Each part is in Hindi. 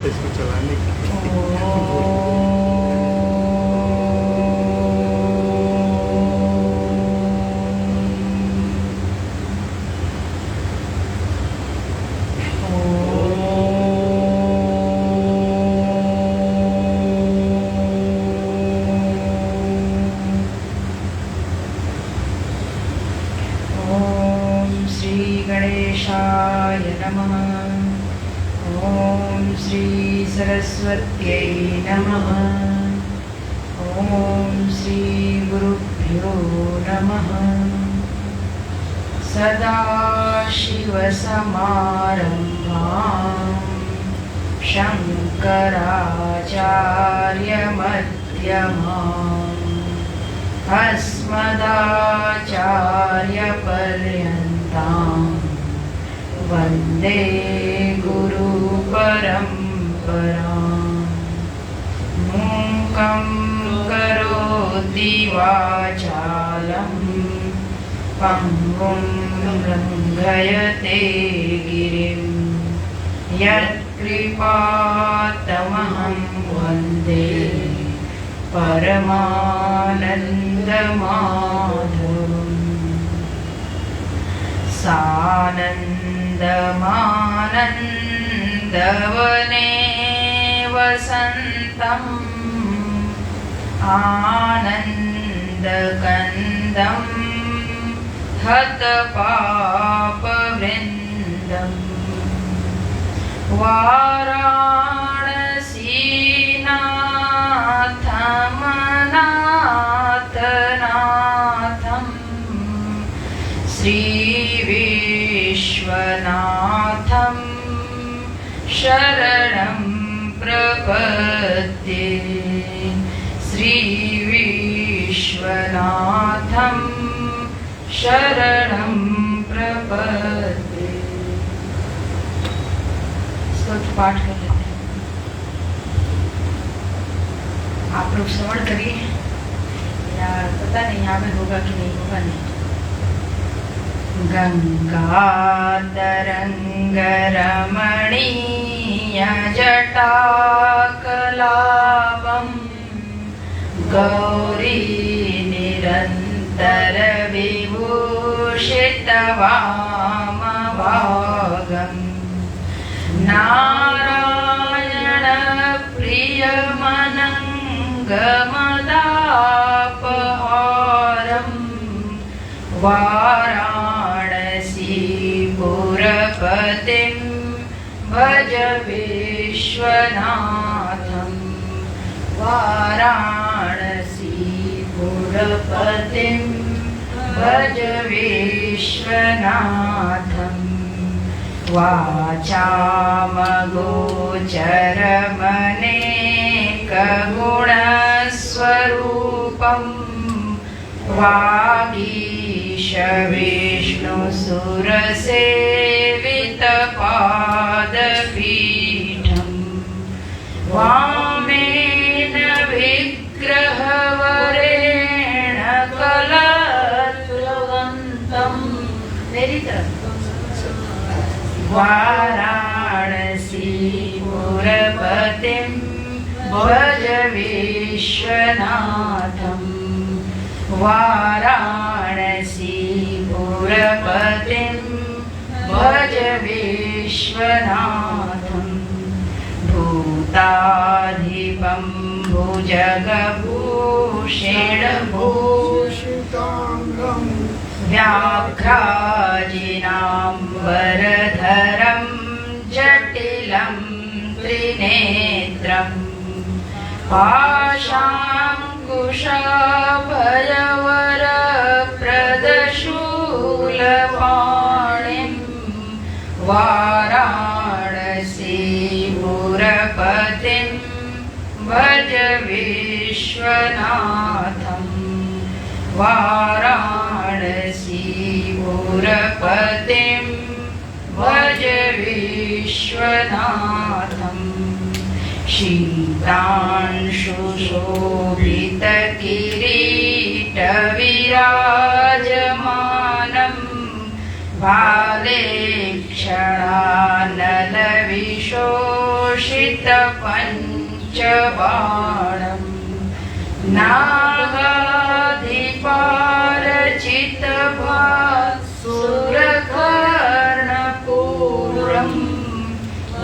इसको चलाने की गणेशाय नमः। ॐ श्री सरस्वत्यै नमः। ॐ श्री गुरुभ्यो नमः। सदाशिवसमारम्भां शङ्कराचार्यमध्यमाम् अस्मदाचार्यपर्यन्तां वन्दे गुरुपरम्पराम्। मूकं करोति वाचालं पङ्गुं लङ्घयते गिरिं यत्कृपातमहं वन्दे परमानन्दमाधवम्। सानन्दमानन्दवने वसन्तम् आनन्दकन्दं हतपापवृन्दम्। वाराणसीनाथमनाथनाथं श्रीविश्वनाथं शरणं प्रपद्ये। श्रीविश्वनाथं शरणं प्रपद्ये। स्तोत्र पाठ कर लेते हैं। आप लोग श्रवण करिए, या पता नहीं यहाँ में होगा कि नहीं होगा। नहीं। गंगातरंगरमणीय जटाकलापं गौरी निरंतर विभूषितवामभागम् नारायण प्रियमनङ्गमदापहारं वाराणसीपुरपतिं भज विश्वनाथं। वाराणसीपुरपतिं भज विश्वनाथम्। वाचामगोचरमनेकगुणस्वरूपं वागीशविष्णुसुरसेवितपादपीठं। वामेन विग्रहवरेण कलत्रवन्तं। मेरी तरफ। वाराणसीपुरपतिं भज विश्वनाथं। वाराणसीपुरपतिं भज विश्वनाथं। भूताधिपं भुजगभूषणभूषिताङ्गं व्याघ्राजिनाम्बरधरं जटिलं त्रिनेत्रं। पाशाङ्कुशभयवरप्रदशूलपाणिं वाराणसीपुरपतिं भज विश्वनाथं। वाराणसीपुरपतिं भज विश्वनाथं। शीतांशुशोभितकिरीटविराजमानं भाले क्षणानलविशोषित पञ्चबाणं नागाधिपारचितभासुरकर्णपूरं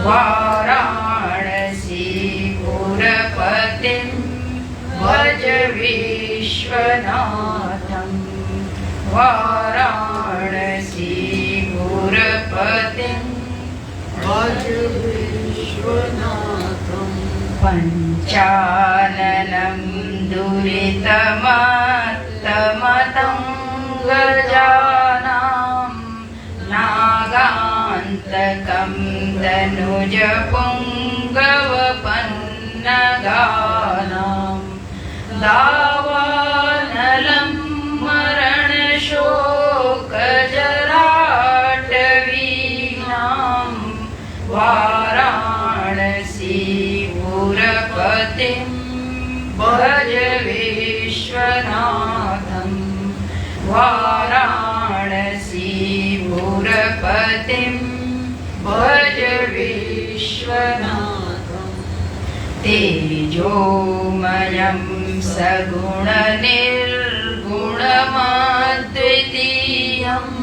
वाराणसीपुरपतिं भज विश्वनाथं वाराणसीपुरपतिं भज विश्वनाथं पञ्चाननं दुरितमत्तमतं गजानां नागान्तकं तनुजपुङ्गवपन्नगानां दावानलं मरणशोकजराटवीनां वाराणसीपुरपतिं भज विश्वनाथं वाराणसीपुरपतिं भज विश्वनाथं तेजोमयं सगुणनिर्गुणमद्वितीयम्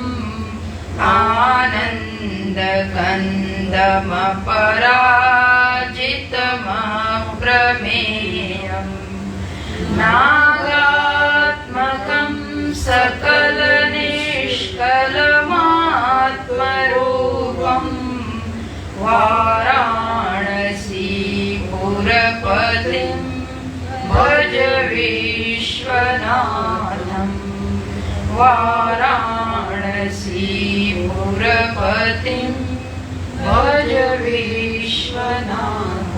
आनन्दकन्दमपराजितमप्रमेयम् नागात्मकं सकलनिष्कलमात्मरूपं वाराणसीपुरपतिं भज विश्वनाथं वाराणसीपुरपतिं भज विश्वनाथम्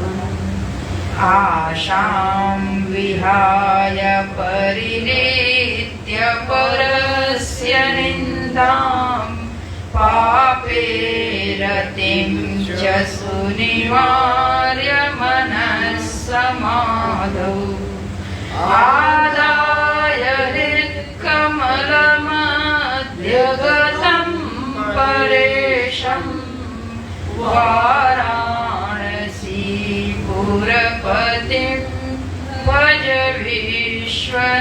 आशां विहाय परिहृत्य परस्य निन्दां पापेरतिं च सुनिवार्य मनस्समाधौ आदाय हृत्कमलमध्यगतं परेशं वाराणसीपुरपतिं भज विश्वनाथं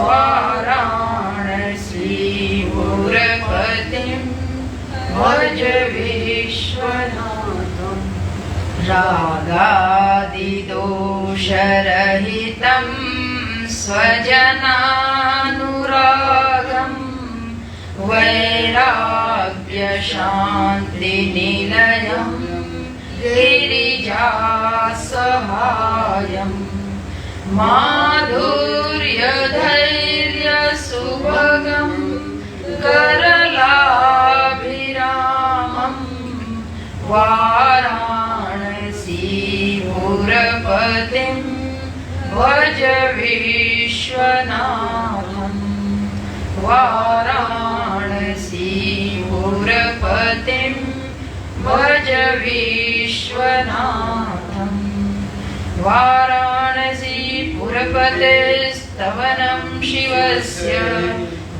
वाराणसीपुरपतिं भज विश्वनाथं रागादिदोषरहितं स्वजनानुरागं वैराग्यशान्तिनिलयं गिरिजासहायं माधुर्यधैर्यसुभगं करलाभिरामं वाराणसीपुरपतिं भज विश्वनाथं वाराणसीपुरपतिं भज विश्वनाथं वाराणसीपुरपतेस्तवनं शिवस्य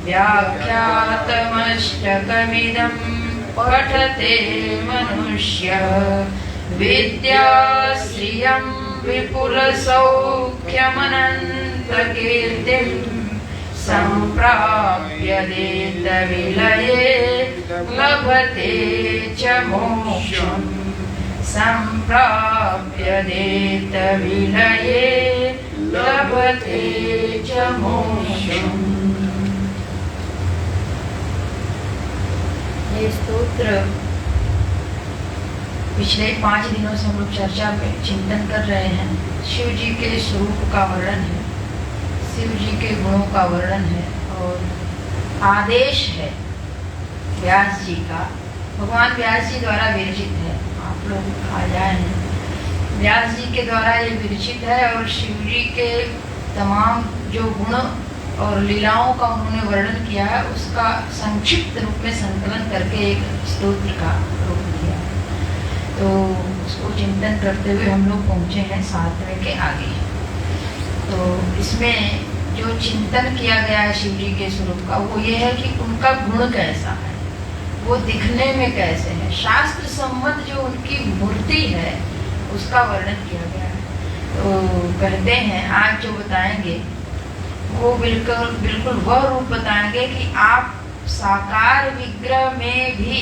व्याख्यातमष्टकमिदं पठते मनुष्यः विद्याश्रियं विपुलसौख्यमनन्तकीर्तिं सम्प्राप्य देतविलये लभते च मोक्षं सम्प्राप्य देतविलये लभते च मोक्षम्। ये स्तोत्र पिछले 5 दिनों से हम लोग चर्चा में चिंतन कर रहे हैं। शिव जी के स्वरूप का वर्णन है, शिव जी के गुणों का वर्णन है और आदेश है व्यास जी का। भगवान व्यास जी द्वारा विरचित है, आप लोग आ जाए हैं। व्यास जी के द्वारा ये विरचित है और शिव जी के तमाम जो गुण और लीलाओं का उन्होंने वर्णन किया है उसका संक्षिप्त रूप में संकलन करके एक स्तोत्र का रूप दिया। तो उसको चिंतन करते हुए हम लोग पहुँचे हैं 7वें के आगे। तो इसमें जो चिंतन किया गया है शिव जी के स्वरूप का वो ये है कि उनका गुण कैसा है, वो दिखने में कैसे है। शास्त्र सम्मत जो उनकी मूर्ति है उसका वर्णन किया गया है। तो कहते हैं आज जो बताएंगे वो बिल्कुल वह रूप बताएंगे कि आप साकार विग्रह में भी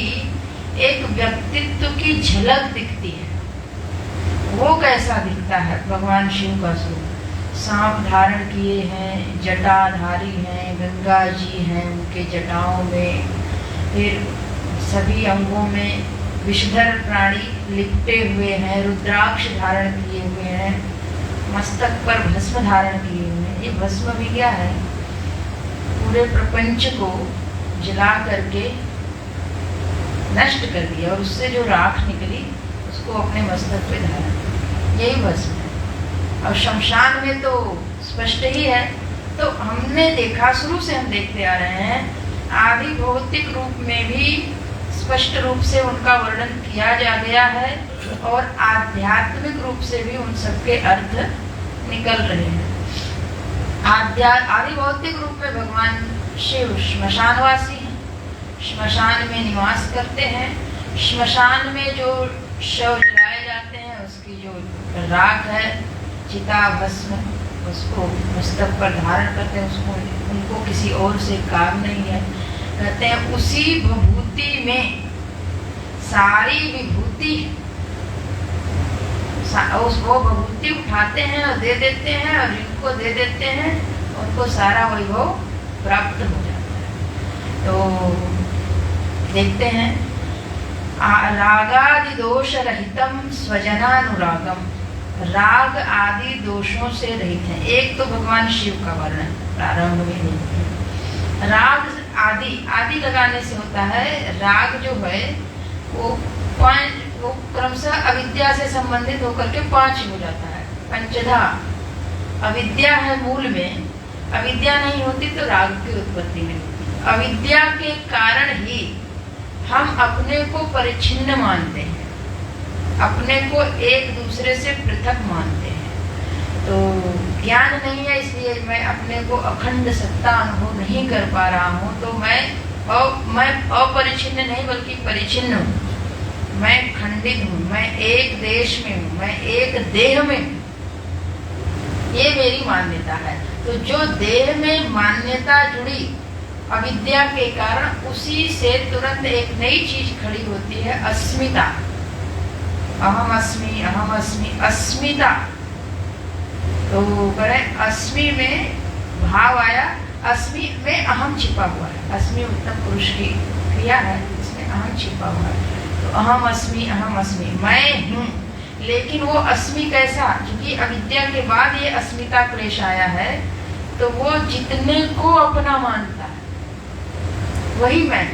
एक व्यक्तित्व की झलक दिखती है। वो कैसा दिखता है? भगवान शिव का स्वरूप सांप धारण किए हैं, जटाधारी हैं, गंगा जी हैं उनके जटाओं में, फिर सभी अंगों में विषधर प्राणी लिपटे हुए हैं, रुद्राक्ष धारण किए हुए हैं, मस्तक पर भस्म धारण किए हुए हैं। ये भस्म भी क्या है? पूरे प्रपंच को जला करके नष्ट कर दिया और उससे जो राख निकली उसको अपने मस्तक पे धारण, यही भस्म है। और शमशान में तो स्पष्ट ही है। तो हमने देखा, शुरू से हम देखते आ रहे हैं, आदि भौतिक रूप में भी स्पष्ट रूप से उनका वर्णन किया जा गया है और आध्यात्मिक रूप से भी उन सबके अर्थ निकल रहे हैं। आदि भौतिक रूप में भगवान शिव श्मशानवासी हैं, श्मशान में निवास करते हैं। श्मशान में जो शव जलाए जाते हैं उसकी जो राख है, चिता भस्म, उसको मस्तक पर धारण करते हैं। उसको उनको किसी और से काम नहीं है। कहते हैं उसी विभूति में सारी विभूति, वो विभूति उठाते हैं और दे देते हैं और जिनको दे देते हैं उनको सारा वैभव प्राप्त हो जाता है। तो देखते हैं रागादि दोष रहितम स्वजनानुरागम, राग आदि दोषों से रहित है। एक तो भगवान शिव का वर्णन प्रारंभ में नहीं है। राग आदि लगाने से होता है, राग जो है वो क्रमशः अविद्या से संबंधित होकर के 5 हो जाता है। पंचधा अविद्या है मूल में, अविद्या नहीं होती तो राग की उत्पत्ति नहीं होती। अविद्या के कारण ही हम अपने को परिच्छिन्न मानते हैं, अपने को एक दूसरे से पृथक मानते हैं। तो ज्ञान नहीं है, इसलिए मैं अपने को अखंड सत्ता अनुभव नहीं कर पा रहा हूँ। तो मैं अपरिच्छिन्न नहीं बल्कि परिच्छिन्न हूँ, मैं खंडित हूँ, मैं एक देश में हूँ, मैं एक देह में हूँ। ये मेरी मान्यता है। तो जो देह में मान्यता जुड़ी अविद्या के कारण, उसी से तुरंत एक नई चीज खड़ी होती है, अस्मिता। अहम अस्मि, अहम अस्मि, अस्मिता। तो करें अस्मि में भाव आया, अस्मि में अहम छिपा हुआ है। अस्मि उत्तम पुरुष की क्रिया है, इसमें अहम छिपा हुआ है। तो अहम अस्मि, मैं हूँ। लेकिन वो अस्मि कैसा? क्योंकि अविद्या के बाद ये अस्मिता क्लेश आया है, तो वो जितने को अपना मानता है वही मैं।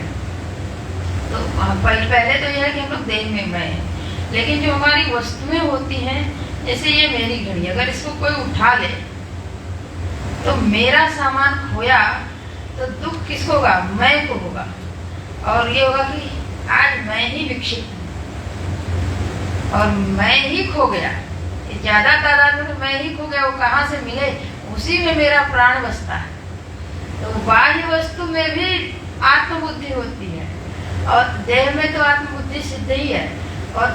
तो पहले तो यह है कि हम लोग देह में मैं है, लेकिन जो हमारी वस्तुएं होती हैं, जैसे ये मेरी घड़ी, अगर इसको कोई उठा ले तो मेरा सामान खोया तो दुख किसको होगा? मैं को होगा। और ये होगा कि आज मैं ही विक्षिप्त हूँ और मैं ही खो गया। ज्यादा तादाद में तो मैं ही खो गया, वो कहाँ से मिले? उसी में मेरा प्राण बसता है। तो बाह्य वस्तु में भी आत्मबुद्धि होती है और देह में तो आत्मबुद्धि सिद्ध ही है, और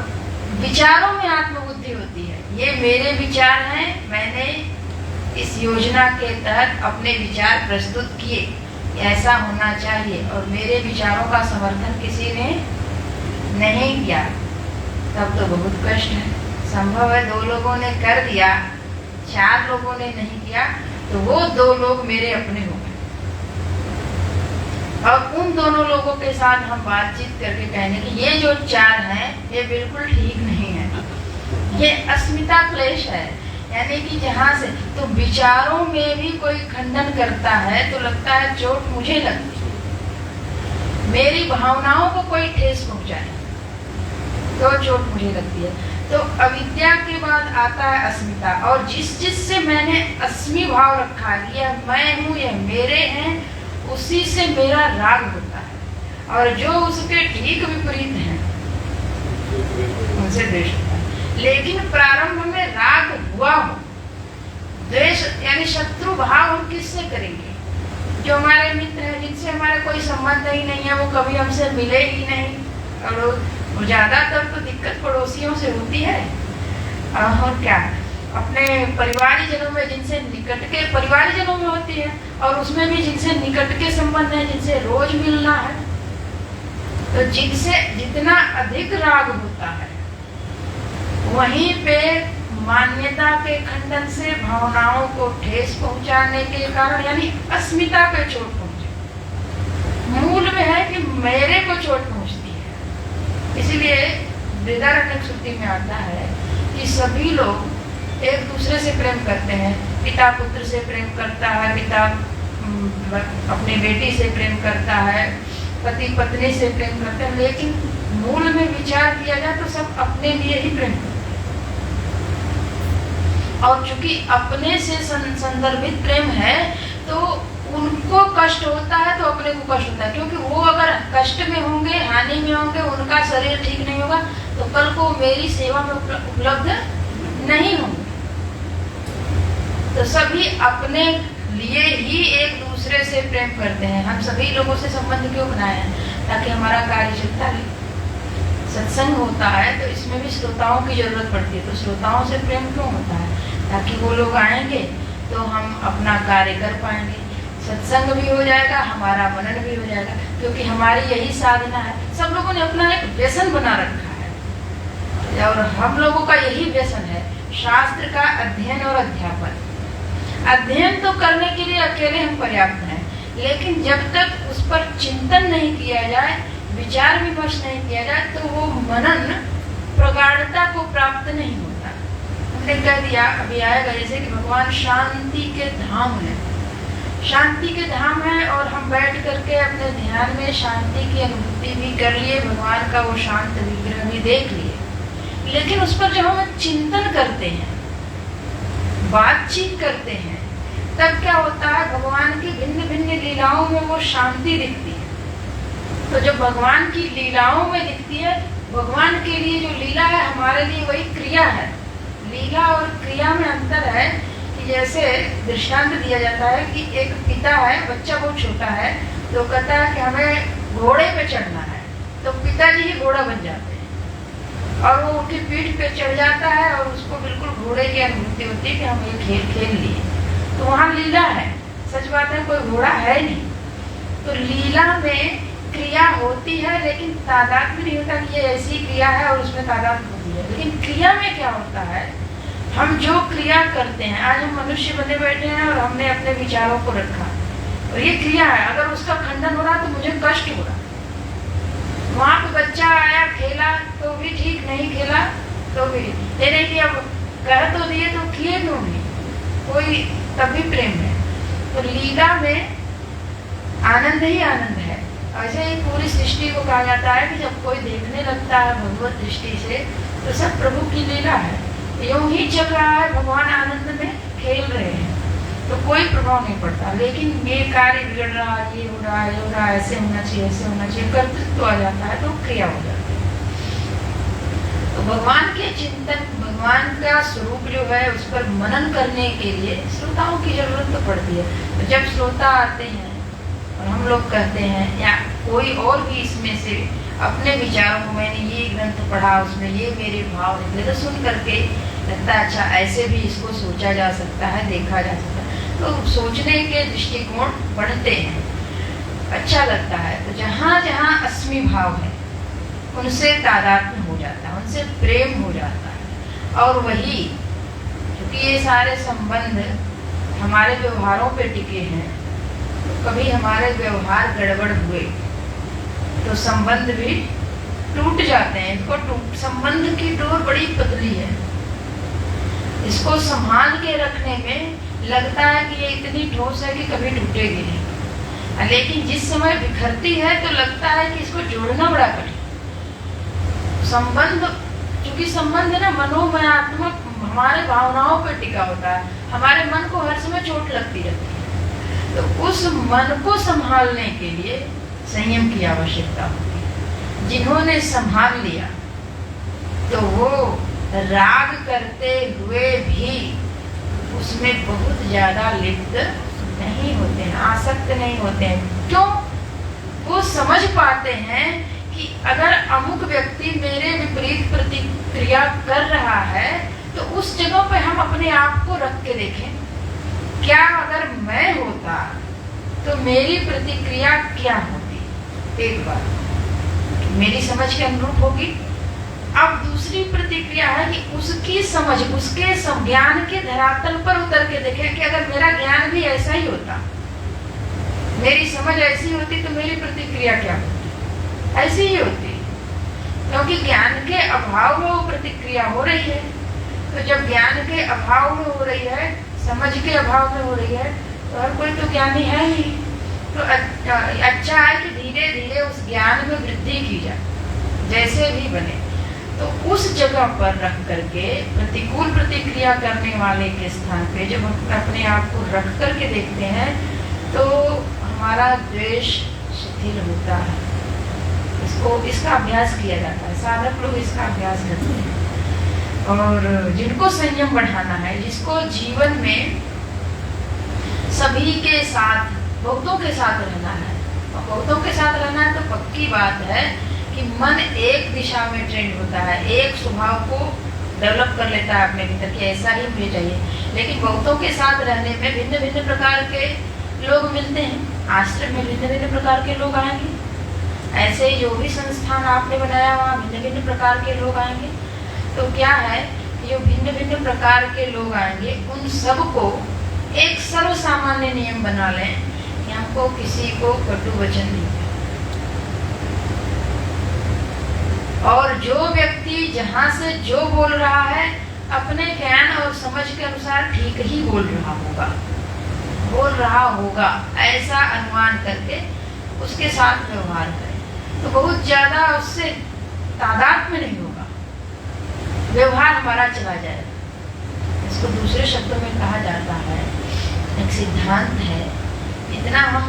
विचारों में आत्मबुद्धि होती है। ये मेरे विचार हैं, मैंने इस योजना के तहत अपने विचार प्रस्तुत किए, ऐसा होना चाहिए, और मेरे विचारों का समर्थन किसी ने नहीं किया, तब तो बहुत कष्ट है। संभव है 2 लोगों ने कर दिया, 4 लोगों ने नहीं किया, तो वो 2 लोग मेरे अपने हो गए। और उन दोनों लोगों के साथ हम बातचीत करके कहने कि ये जो 4 हैं ये बिल्कुल ठीक नहीं है, ये अस्मिता क्लेश है। यानी कि जहाँ से तो विचारों में भी कोई खंडन करता है तो लगता है चोट मुझे लगती है, मेरी भावनाओं को कोई ठेस पहुंचाए तो चोट मुझे लगती है। तो अविद्या के बाद आता है अस्मिता, और जिस से मैंने अस्मि भाव रखा है, यह मैं हूँ, यह मेरे हैं, उसी से मेरा राग होता है, और जो उसके ठीक विपरीत हैं उनसे द्वेष होता है। लेकिन प्रारंभ में राग हुआ हो, द्वेष यानी शत्रु भाव हम किससे करेंगे? जो हमारे मित्र हैं, जिनसे हमारा कोई संबंध ही नहीं है, वो कभी हमसे मिले ही नहीं, और वो ज्यादातर तो दिक्कत पड़ोसियों से होती है, और क्या अपने परिवारी जनों में, जिनसे निकट के परिवारी जनों में होती है, और उसमें भी जिनसे निकट के संबंध है, जिनसे रोज मिलना है। तो जिनसे जितना अधिक राग होता है, वहीं पे मान्यता के खंडन से भावनाओं को ठेस पहुंचाने के कारण, यानी अस्मिता पे चोट पहुंचे। मूल में है कि मेरे को चोट पहुंचती है। इसीलिए बृहदारण्यक श्रुति में आता है कि सभी लोग एक दूसरे से प्रेम करते हैं। पिता पुत्र से प्रेम करता है, पिता अपनी बेटी से प्रेम करता है, पति पत्नी से प्रेम करते हैं, लेकिन मूल में विचार किया जाए तो सब अपने लिए ही प्रेम करते हैं। और चूंकि अपने से संदर्भित प्रेम है तो उनको कष्ट होता है, तो अपने को कष्ट होता है, क्योंकि वो अगर कष्ट में होंगे, हानि में होंगे, उनका शरीर ठीक नहीं होगा, तो कल को मेरी सेवा में उपलब्ध नहीं होंगे। तो सभी अपने लिए ही एक दूसरे से प्रेम करते हैं। हम सभी लोगों से संबंध क्यों बनाए हैं? ताकि हमारा कार्य चलता रहे। सत्संग होता है तो इसमें भी श्रोताओं की जरूरत पड़ती है। तो श्रोताओं से प्रेम क्यों होता है? ताकि वो लोग आएंगे तो हम अपना कार्य कर पाएंगे, सत्संग भी हो जाएगा, हमारा मनन भी हो जाएगा, क्योंकि हमारी यही साधना है। सब लोगों ने अपना एक व्यसन बना रखा है, और हम लोगों का यही व्यसन है, शास्त्र का अध्ययन और अध्यापन। अध्ययन तो करने के लिए अकेले हम पर्याप्त हैं, लेकिन जब तक उस पर चिंतन नहीं किया जाए, विचार विमर्श नहीं किया जाए, तो वो मनन प्रगाढ़ता को प्राप्त नहीं होता। हमने कह दिया अभी आएगा, जैसे कि भगवान शांति के धाम है, शांति के धाम है, और हम बैठ करके अपने ध्यान में शांति की अनुभूति भी कर लिए, भगवान का वो शांत विग्रह भी देख लिए, लेकिन उस पर जब हम चिंतन करते हैं, बातचीत करते हैं, तब क्या होता है? भगवान की भिन्न भिन्न लीलाओं में वो शांति दिखती है। तो जब भगवान की लीलाओं में दिखती है, भगवान के लिए जो लीला है हमारे लिए वही क्रिया है। लीला और क्रिया में अंतर है कि जैसे दृष्टांत दिया जाता है कि एक पिता है, बच्चा बहुत छोटा है, तो कहता है कि हमें घोड़े पे चढ़ना है, तो पिताजी ही घोड़ा बन जाते हैं, और वो उनकी पीठ पे चढ़ जाता है, और उसको बिल्कुल घोड़े की अनुभूति होती है कि हम ये खेल खेल लिए। तो वहाँ लीला है। सच बात है, कोई घोड़ा है नहीं। तो लीला में क्रिया होती है, लेकिन तादाद भी नहीं होता कि ये ऐसी क्रिया है और उसमें तादाद होती है। लेकिन क्रिया में क्या होता है? हम जो क्रिया करते हैं, आज हम मनुष्य बने बैठे हैं और हमने अपने विचारों को रखा, और ये क्रिया है। अगर उसका खंडन हो रहा तो मुझे कष्ट हो रहा। वहाँ पे बच्चा आया, खेला तो भी ठीक, नहीं खेला तो भी ये नहीं कि अब कह तो दिए तो किए क्यों नहीं, कोई तभी प्रेम है। तो लीला में आनंद ही आनंद है। ऐसे ही पूरी सृष्टि को कहा जाता है कि जब कोई देखने लगता है भगवत दृष्टि से, तो सब प्रभु की लीला है, यूं ही चल रहा है, भगवान आनंद में खेल रहे हैं, तो कोई प्रभाव नहीं पड़ता। लेकिन ये कार्य बिगड़ रहा, ये हो रहा है, हो रहा है, ऐसे होना चाहिए, ऐसे होना चाहिए, कर्तृत्व आ जाता है, तो क्रिया हो जाती है। तो भगवान के चिंतन, भगवान का स्वरूप जो है, उस पर मनन करने के लिए श्रोताओं की जरूरत तो पड़ती है। तो जब श्रोता आते हैं और हम लोग कहते हैं, या कोई और भी इसमें से अपने विचारों को, मैंने ये ग्रंथ पढ़ा, उसमें ये मेरे भाव निकले, तो सुन करके लगता है अच्छा ऐसे भी इसको सोचा जा सकता है, देखा जा सकता है, तो सोचने के दृष्टिकोण बढ़ते हैं, अच्छा लगता है। तो जहाँ जहाँ अस्मि भाव है उनसे तादात्म्य हो जाता है, उनसे प्रेम हो जाता है। और वही, क्योंकि ये सारे संबंध हमारे व्यवहारों पे टिके हैं, तो कभी हमारे व्यवहार गड़बड़ हुए तो संबंध भी टूट जाते हैं। इसको संबंध की डोर बड़ी पतली है, इसको संभाल के रखने में लगता है कि ये इतनी ठोस है कि कभी टूटेगी नहीं, लेकिन जिस समय बिखरती है तो लगता है कि इसको जोड़ना बड़ा कठिन। संबंध, क्योंकि संबंध है ना मनोमयात्मक, हमारे भावनाओं पर टिका होता है, हमारे मन को हर समय चोट लगती रहती है। तो उस मन को संभालने के लिए संयम की आवश्यकता होती है। जिन्होंने संभाल लिया तो वो राग करते हुए भी उसमें बहुत ज्यादा लिप्त नहीं होते हैं, आसक्त नहीं होते हैं। क्यों? वो समझ पाते हैं कि अगर अमुक व्यक्ति मेरे विपरीत प्रतिक्रिया कर रहा है तो उस जगह पे हम अपने आप को रख के देखें, क्या अगर मैं होता तो मेरी प्रतिक्रिया क्या होती। एक बार मेरी समझ के अनुरूप होगी। अब दूसरी प्रतिक्रिया है कि उसकी समझ, उसके ज्ञान के धरातल पर उतर के देखें कि अगर मेरा ज्ञान भी ऐसा ही होता, मेरी समझ ऐसी होती तो मेरी प्रतिक्रिया क्या होती, ऐसी ही होती। क्योंकि ज्ञान के अभाव में वो प्रतिक्रिया हो रही है। तो जब ज्ञान के अभाव में हो रही है, समझ के अभाव में हो रही है, तो हर कोई तो ज्ञानी है ही। तो अच्छा है कि धीरे धीरे उस ज्ञान में वृद्धि की जाए, जैसे भी बने। तो उस जगह पर रख करके प्रतिकूल प्रतिक्रिया करने वाले के स्थान पे जब हम अपने आप को रख करके देखते हैं तो हमारा द्वेष शिथिल होता है। इसका अभ्यास किया जाता है, साधक लोग इसका अभ्यास करते हैं। और जिनको संयम बढ़ाना है, जिसको जीवन में सभी के साथ, बहुतों के साथ रहना है, और बहुतों के साथ रहना है तो पक्की बात है कि मन एक दिशा में ट्रेंड होता है, एक स्वभाव को डेवलप कर लेता है अपने भीतर कि ऐसा ही मुझे चाहिए। लेकिन बहुतों के साथ रहने में भिन्न भिन्न प्रकार के लोग मिलते हैं। आश्रम में भिन्न भिन्न प्रकार के लोग आएंगे, ऐसे ही जो भी संस्थान आपने बनाया वहाँ भिन्न भिन्न प्रकार के लोग आएंगे। तो क्या है कि जो भिन्न भिन्न प्रकार के लोग आएंगे उन सबको एक सर्व सामान्य नियम बना लें कि हमको किसी को कटु वचन नहीं, और जो व्यक्ति जहाँ से जो बोल रहा है अपने ज्ञान और समझ के अनुसार ठीक ही बोल रहा होगा ऐसा अनुमान करके उसके साथ व्यवहार करें तो बहुत ज्यादा उससे तादाद में नहीं होगा, व्यवहार हमारा चला जाएगा। इसको दूसरे शब्दों में कहा जाता है, एक सिद्धांत है, इतना हम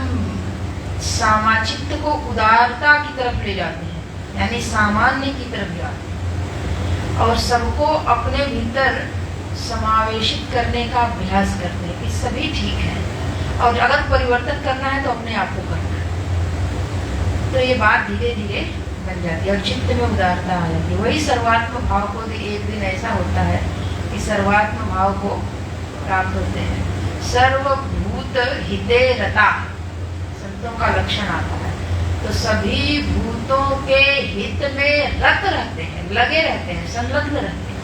सामाचित्त को उदारता की तरफ ले जाते हैं, यानी सामान्य की तरफ जाते हैं और सबको अपने भीतर समावेशित करने का अभ्यास करते हैं कि सभी ठीक है और अगर परिवर्तन करना है तो अपने आप को करना है। तो ये बात धीरे धीरे बन जाती है और चित्त में उदारता आ जाती है। वही सर्वात्म भाव को एक दिन ऐसा होता है कि सर्वात्म भाव को प्राप्त होते हैं। सर्वभूत हिते रता संतों का लक्षण आता है। तो सभी भूतों के हित में रत रहते हैं, लगे रहते हैं, संलग्न रहते हैं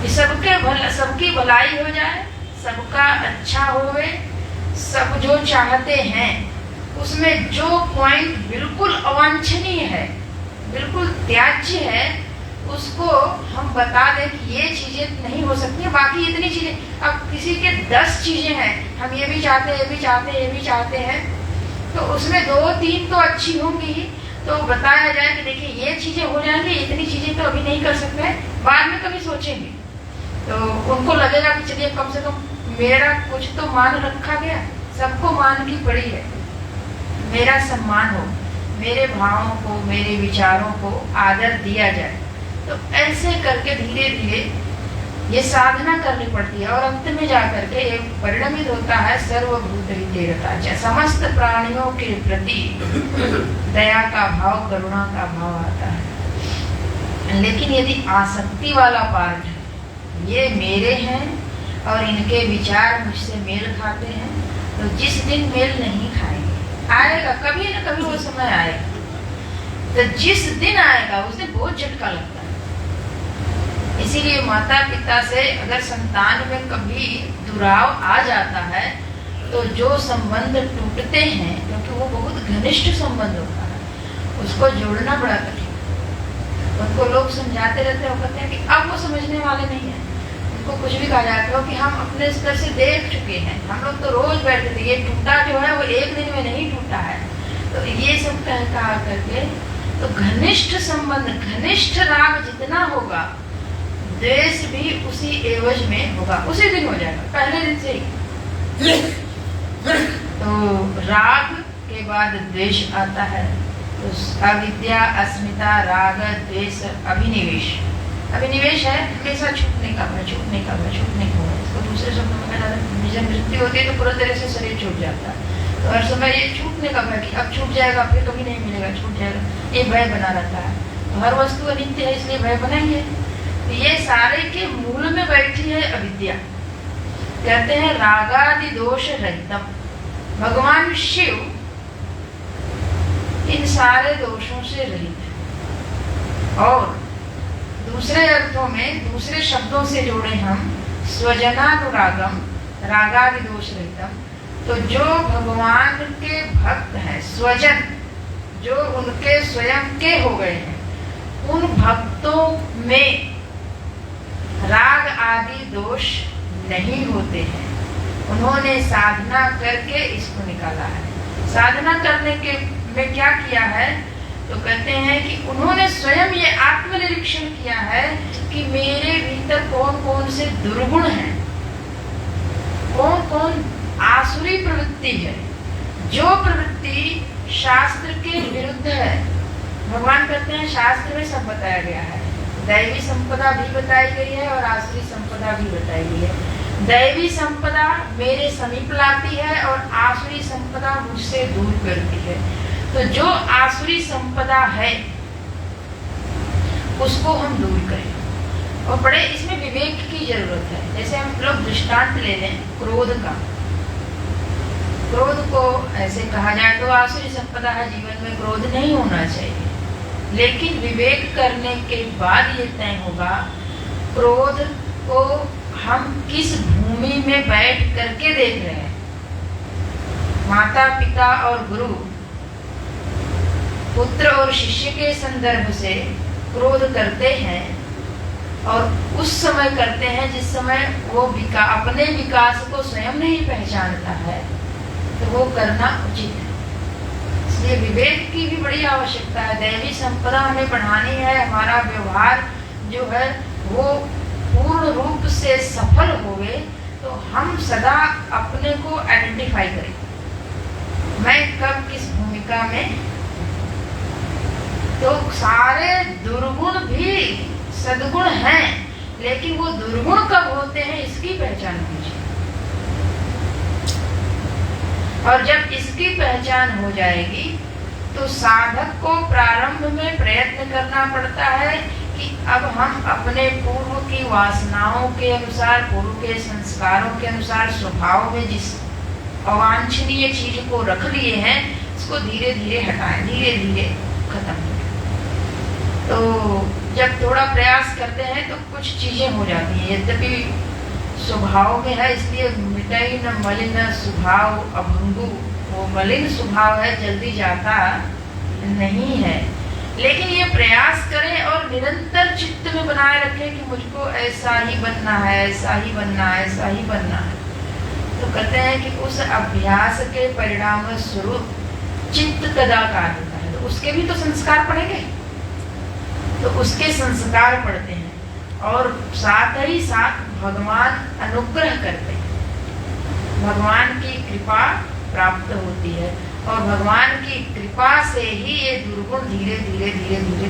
कि सबकी भलाई हो जाए, सबका अच्छा होवे। सब जो चाहते हैं उसमें जो पॉइंट बिल्कुल अवांछनीय है, बिल्कुल त्याज्य है, उसको हम बता दें कि ये चीजें नहीं हो सकती, बाकी इतनी चीजें। अब किसी के 10 चीजें हैं, हम ये भी चाहते हैं, ये भी चाहते हैं, ये भी चाहते हैं, तो उसमें 2-3 तो अच्छी होंगी, तो बताया जाए कि देखिए ये चीजें हो जाएंगी, इतनी चीजें तो अभी नहीं कर सकते, बाद में कभी सोचेंगे। तो उनको लगेगा कि चलिए कम से कम मेरा कुछ तो मान रखा गया, सबको मान की पड़ी है, मेरा सम्मान हो, मेरे भावों को, मेरे विचारों को आदर दिया जाए। तो ऐसे करके धीरे धीरे ये साधना करनी पड़ती है और अंत में जाकर के एक परिणमित होता है सर्वभूत हिते रता, समस्त प्राणियों के प्रति दया का भाव, करुणा का भाव आता है। लेकिन यदि आसक्ति वाला पार्ट है, ये मेरे हैं और इनके विचार मुझसे मेल खाते हैं, तो जिस दिन मेल नहीं खाएंगे, आएगा कभी ना कभी वो समय आएगा, तो जिस दिन आएगा उस दिन बहुत झटका लगता है। इसीलिए माता पिता से अगर संतान में कभी दुराव आ जाता है तो जो संबंध टूटते हैं, क्योंकि वो बहुत घनिष्ठ संबंध होता है, उसको जोड़ना बड़ा कठिन है। उनको लोग समझाते रहते हैं, कहते हैं कि अब वो समझने वाले नहीं है, उनको कुछ भी कहा जाता है कि हम अपने स्तर से देख चुके हैं, हम लोग तो रोज बैठते थे, ये टूटा जो है वो एक दिन में नहीं टूटा है। तो ये सब कहा करके तो घनिष्ठ संबंध, घनिष्ठ राग जितना होगा, द्वेष भी उसी एवज में होगा, उसी दिन हो जाएगा, पहले दिन से ही। तो राग के बाद द्वेष आता है, तो अविद्या, अस्मिता, राग, द्वेष, अभिनिवेश। अभिनिवेश है हमेशा छूटने का भय, छूटने का भय, छूटने का भय। इसको दूसरे शब्दों में कहना है, जब मृत्यु होती है तो पूरा तरह से शरीर छूट जाता है, तो हर समय ये छूटने का भय कि अब छूट जाएगा, फिर कभी नहीं मिलेगा, छूट जाएगा, ये भय बना रहता है। तो हर वस्तु अनित्य है, इसलिए भय बना ही है। तो ये सारे के मूल में बैठी है अविद्या। कहते हैं रागादि दोष रहितम। भगवान शिव इन सारे दोषों से रहित है। और दूसरे अर्थों में, दूसरे शब्दों से जोड़े हम, स्वजनानुरागम रागादि दोष रहितम, तो जो भगवान के भक्त हैं, स्वजन जो उनके स्वयं के हो गए हैं, उन भक्तों में राग आदि दोष नहीं होते हैं। उन्होंने साधना करके इसको निकाला है। साधना करने के में क्या किया है? तो कहते हैं कि उन्होंने स्वयं ये आत्मनिरीक्षण किया है कि मेरे भीतर कौन कौन से दुर्गुण हैं, कौन कौन आसुरी प्रवृत्ति है, जो प्रवृत्ति शास्त्र के विरुद्ध है। भगवान कहते हैं शास्त्र में सब बताया गया है, दैवी संपदा भी बताई गई है और आसुरी संपदा भी बताई गई है। दैवी संपदा मेरे समीप लाती है और आसुरी संपदा मुझसे दूर करती है। तो जो आसुरी संपदा है उसको हम दूर करें। और बड़े इसमें विवेक की जरूरत है। जैसे हम लोग दृष्टांत ले लें क्रोध का। क्रोध को ऐसे कहा जाए तो आसुरी संपदा है, जीवन में क्रोध नहीं होना चाहिए। लेकिन विवेक करने के बाद ये तय होगा क्रोध को हम किस भूमि में बैठ करके देख रहे हैं। माता पिता और गुरु, पुत्र और शिष्य के संदर्भ से क्रोध करते हैं और उस समय करते हैं जिस समय वो अपने विकास को स्वयं नहीं पहचानता है, तो वो करना उचित है। इसलिए विवेक की भी बड़ी आवश्यकता है। दैवी संपदा हमें बढ़ानी है, हमारा व्यवहार जो है वो पूर्ण रूप से सफल होवे, तो हम सदा अपने को आइडेंटिफाई करें, मैं कब किस भूमिका में। तो सारे दुर्गुण भी सद्गुण हैं, लेकिन वो दुर्गुण कब होते हैं इसकी पहचान कीजिए। और जब इसकी पहचान हो जाएगी तो साधक को प्रारंभ में प्रयत्न करना पड़ता है कि अब हम अपने पूर्व की वासनाओं के अनुसार, पूर्व के संस्कारों के अनुसार, स्वभाव में जिस अवांछनीय चीज को रख लिए हैं उसको धीरे धीरे हटाएं, धीरे धीरे खत्म करें। तो जब थोड़ा प्रयास करते हैं तो कुछ चीजें हो जाती हैं। यद्यपि स्वभाव में है, इसलिए मिटाई न मलिन स्वभाव अभंगु, वो मलिन स्वभाव है, जल्दी जाता नहीं है। लेकिन ये प्रयास करें और निरंतर चित्त में बनाए रखें कि मुझको ऐसा ही बनना है, ऐसा ही बनना है, ऐसा ही बनना है। तो कहते हैं कि उस अभ्यास के परिणाम स्वरूप चित्त कदाकार होता है, तो उसके भी तो संस्कार पड़ेंगे, तो उसके संस्कार पड़ते हैं और साथ ही साथ भगवान अनुग्रह करते हैं, भगवान की कृपा प्राप्त होती है और भगवान की कृपा से ही ये दुर्गुण धीरे धीरे धीरे धीरे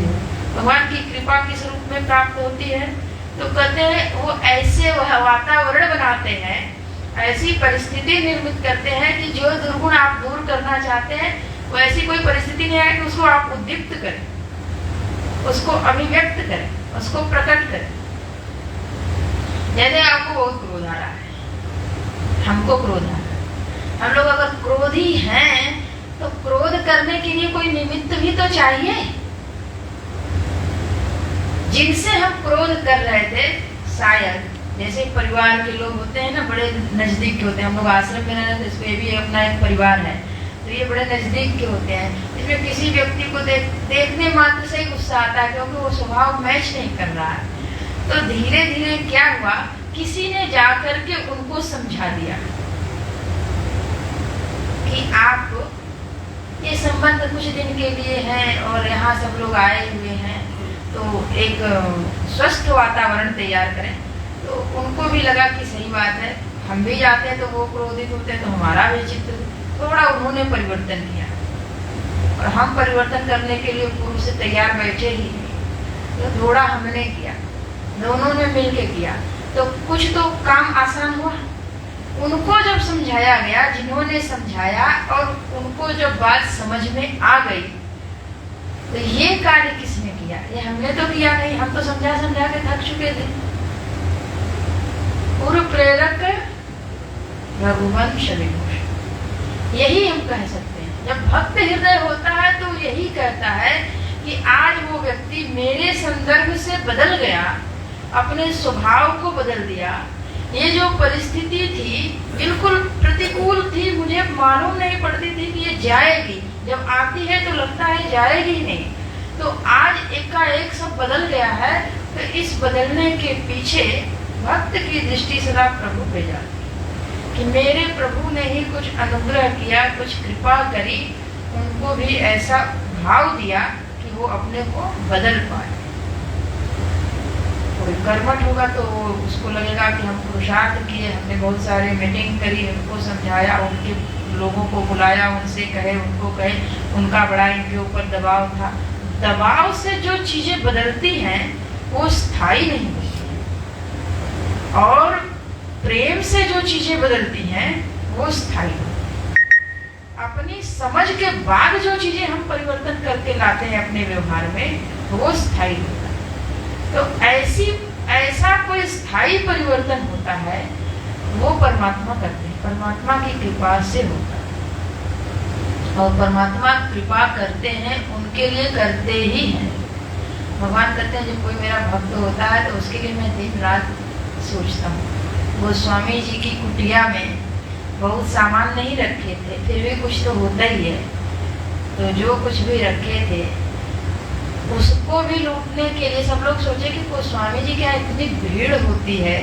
भगवान की कृपा किस रूप में प्राप्त होती है? तो कहते हैं वो ऐसे वातावरण बनाते हैं, ऐसी परिस्थिति निर्मित करते हैं कि जो दुर्गुण आप दूर करना चाहते हैं वो ऐसी कोई परिस्थिति नहीं आए कि उसको आप उद्दीप्त करें, उसको अभिव्यक्त करें, उसको प्रकट करें। जैसे आपको बहुत क्रोध आ रहा है, हमको क्रोध आ रहा है, हम लोग अगर क्रोधी हैं तो क्रोध करने के लिए कोई निमित्त भी तो चाहिए। जिनसे हम क्रोध कर रहे थे, शायद जैसे परिवार के लोग होते हैं ना, बड़े नजदीक के होते हैं। हम लोग आश्रम में रहते हैं, इसमें भी अपना एक परिवार है, तो ये बड़े नजदीक के होते हैं। इसमें किसी व्यक्ति को देखने मात्र से ही गुस्सा आता है, क्योंकि वो स्वभाव मैच नहीं कर रहा है। तो धीरे धीरे क्या हुआ, किसी ने जाकर के उनको समझा दिया कि आप ये संबंध कुछ दिन के लिए है और यहाँ सब लोग आए हुए हैं, तो एक स्वस्थ वातावरण तैयार करें। तो उनको भी लगा कि सही बात है, हम भी जाते हैं तो वो क्रोधित होते हैं, तो हमारा भी चित्त थोड़ा उन्होंने परिवर्तन किया और हम परिवर्तन करने के लिए पूर्व से तैयार बैठे ही, तो थोड़ा हमने किया, दोनों ने मिलके किया, तो कुछ तो काम आसान हुआ। उनको जब समझाया गया, जिन्होंने समझाया और उनको जब बात समझ में आ गई, तो ये कार्य किसने किया? ये हमने तो किया नहीं, हम तो समझा के थक चुके थे। पूर्व प्रेरक रघुवंश विभूषण, यही हम कह सकते हैं। जब भक्त हृदय होता है तो यही कहता है कि आज वो व्यक्ति मेरे संदर्भ से बदल गया, अपने स्वभाव को बदल दिया। ये जो परिस्थिति थी बिल्कुल प्रतिकूल थी, मुझे मालूम नहीं पड़ती थी कि ये जाएगी, जब आती है तो लगता है जाएगी नहीं, तो आज एकाएक सब बदल गया है। तो इस बदलने के पीछे भक्त की दृष्टि सदा प्रभु पे जाती है कि मेरे प्रभु ने ही कुछ अनुग्रह किया, कुछ कृपा करी, उनको भी ऐसा भाव दिया कि वो अपने को बदल पाए। कोई कर्मठ होगा तो उसको लगेगा कि हम पुरुषार्थ किए, हमने बहुत सारे मीटिंग करी, उनको समझाया, उनके लोगों को बुलाया, उनसे कहे, उनको कहे, उनका बड़ा इनके ऊपर दबाव था। दबाव से जो चीजें बदलती हैं वो स्थायी नहीं होती हैं, और प्रेम से जो चीजें बदलती हैं वो स्थायी होती हैं। अपनी समझ के बाद जो चीजें हम परिवर्तन करके लाते हैं अपने व्यवहार में, वो स्थायी होता है। तो ऐसा कोई स्थायी परिवर्तन होता है, वो परमात्मा करते हैं, परमात्मा की कृपा से होता है। और परमात्मा कृपा करते हैं, उनके लिए करते ही हैं। भगवान कहते हैं जब कोई मेरा भक्त होता है तो उसके लिए मैं दिन रात सोचता हूँ। वो स्वामी जी की कुटिया में बहुत सामान नहीं रखे थे, फिर भी कुछ तो होता ही है, तो जो कुछ भी रखे थे उसको भी लूटने के लिए सब लोग सोचे कि वो स्वामी जी क्या इतनी भीड़ होती है,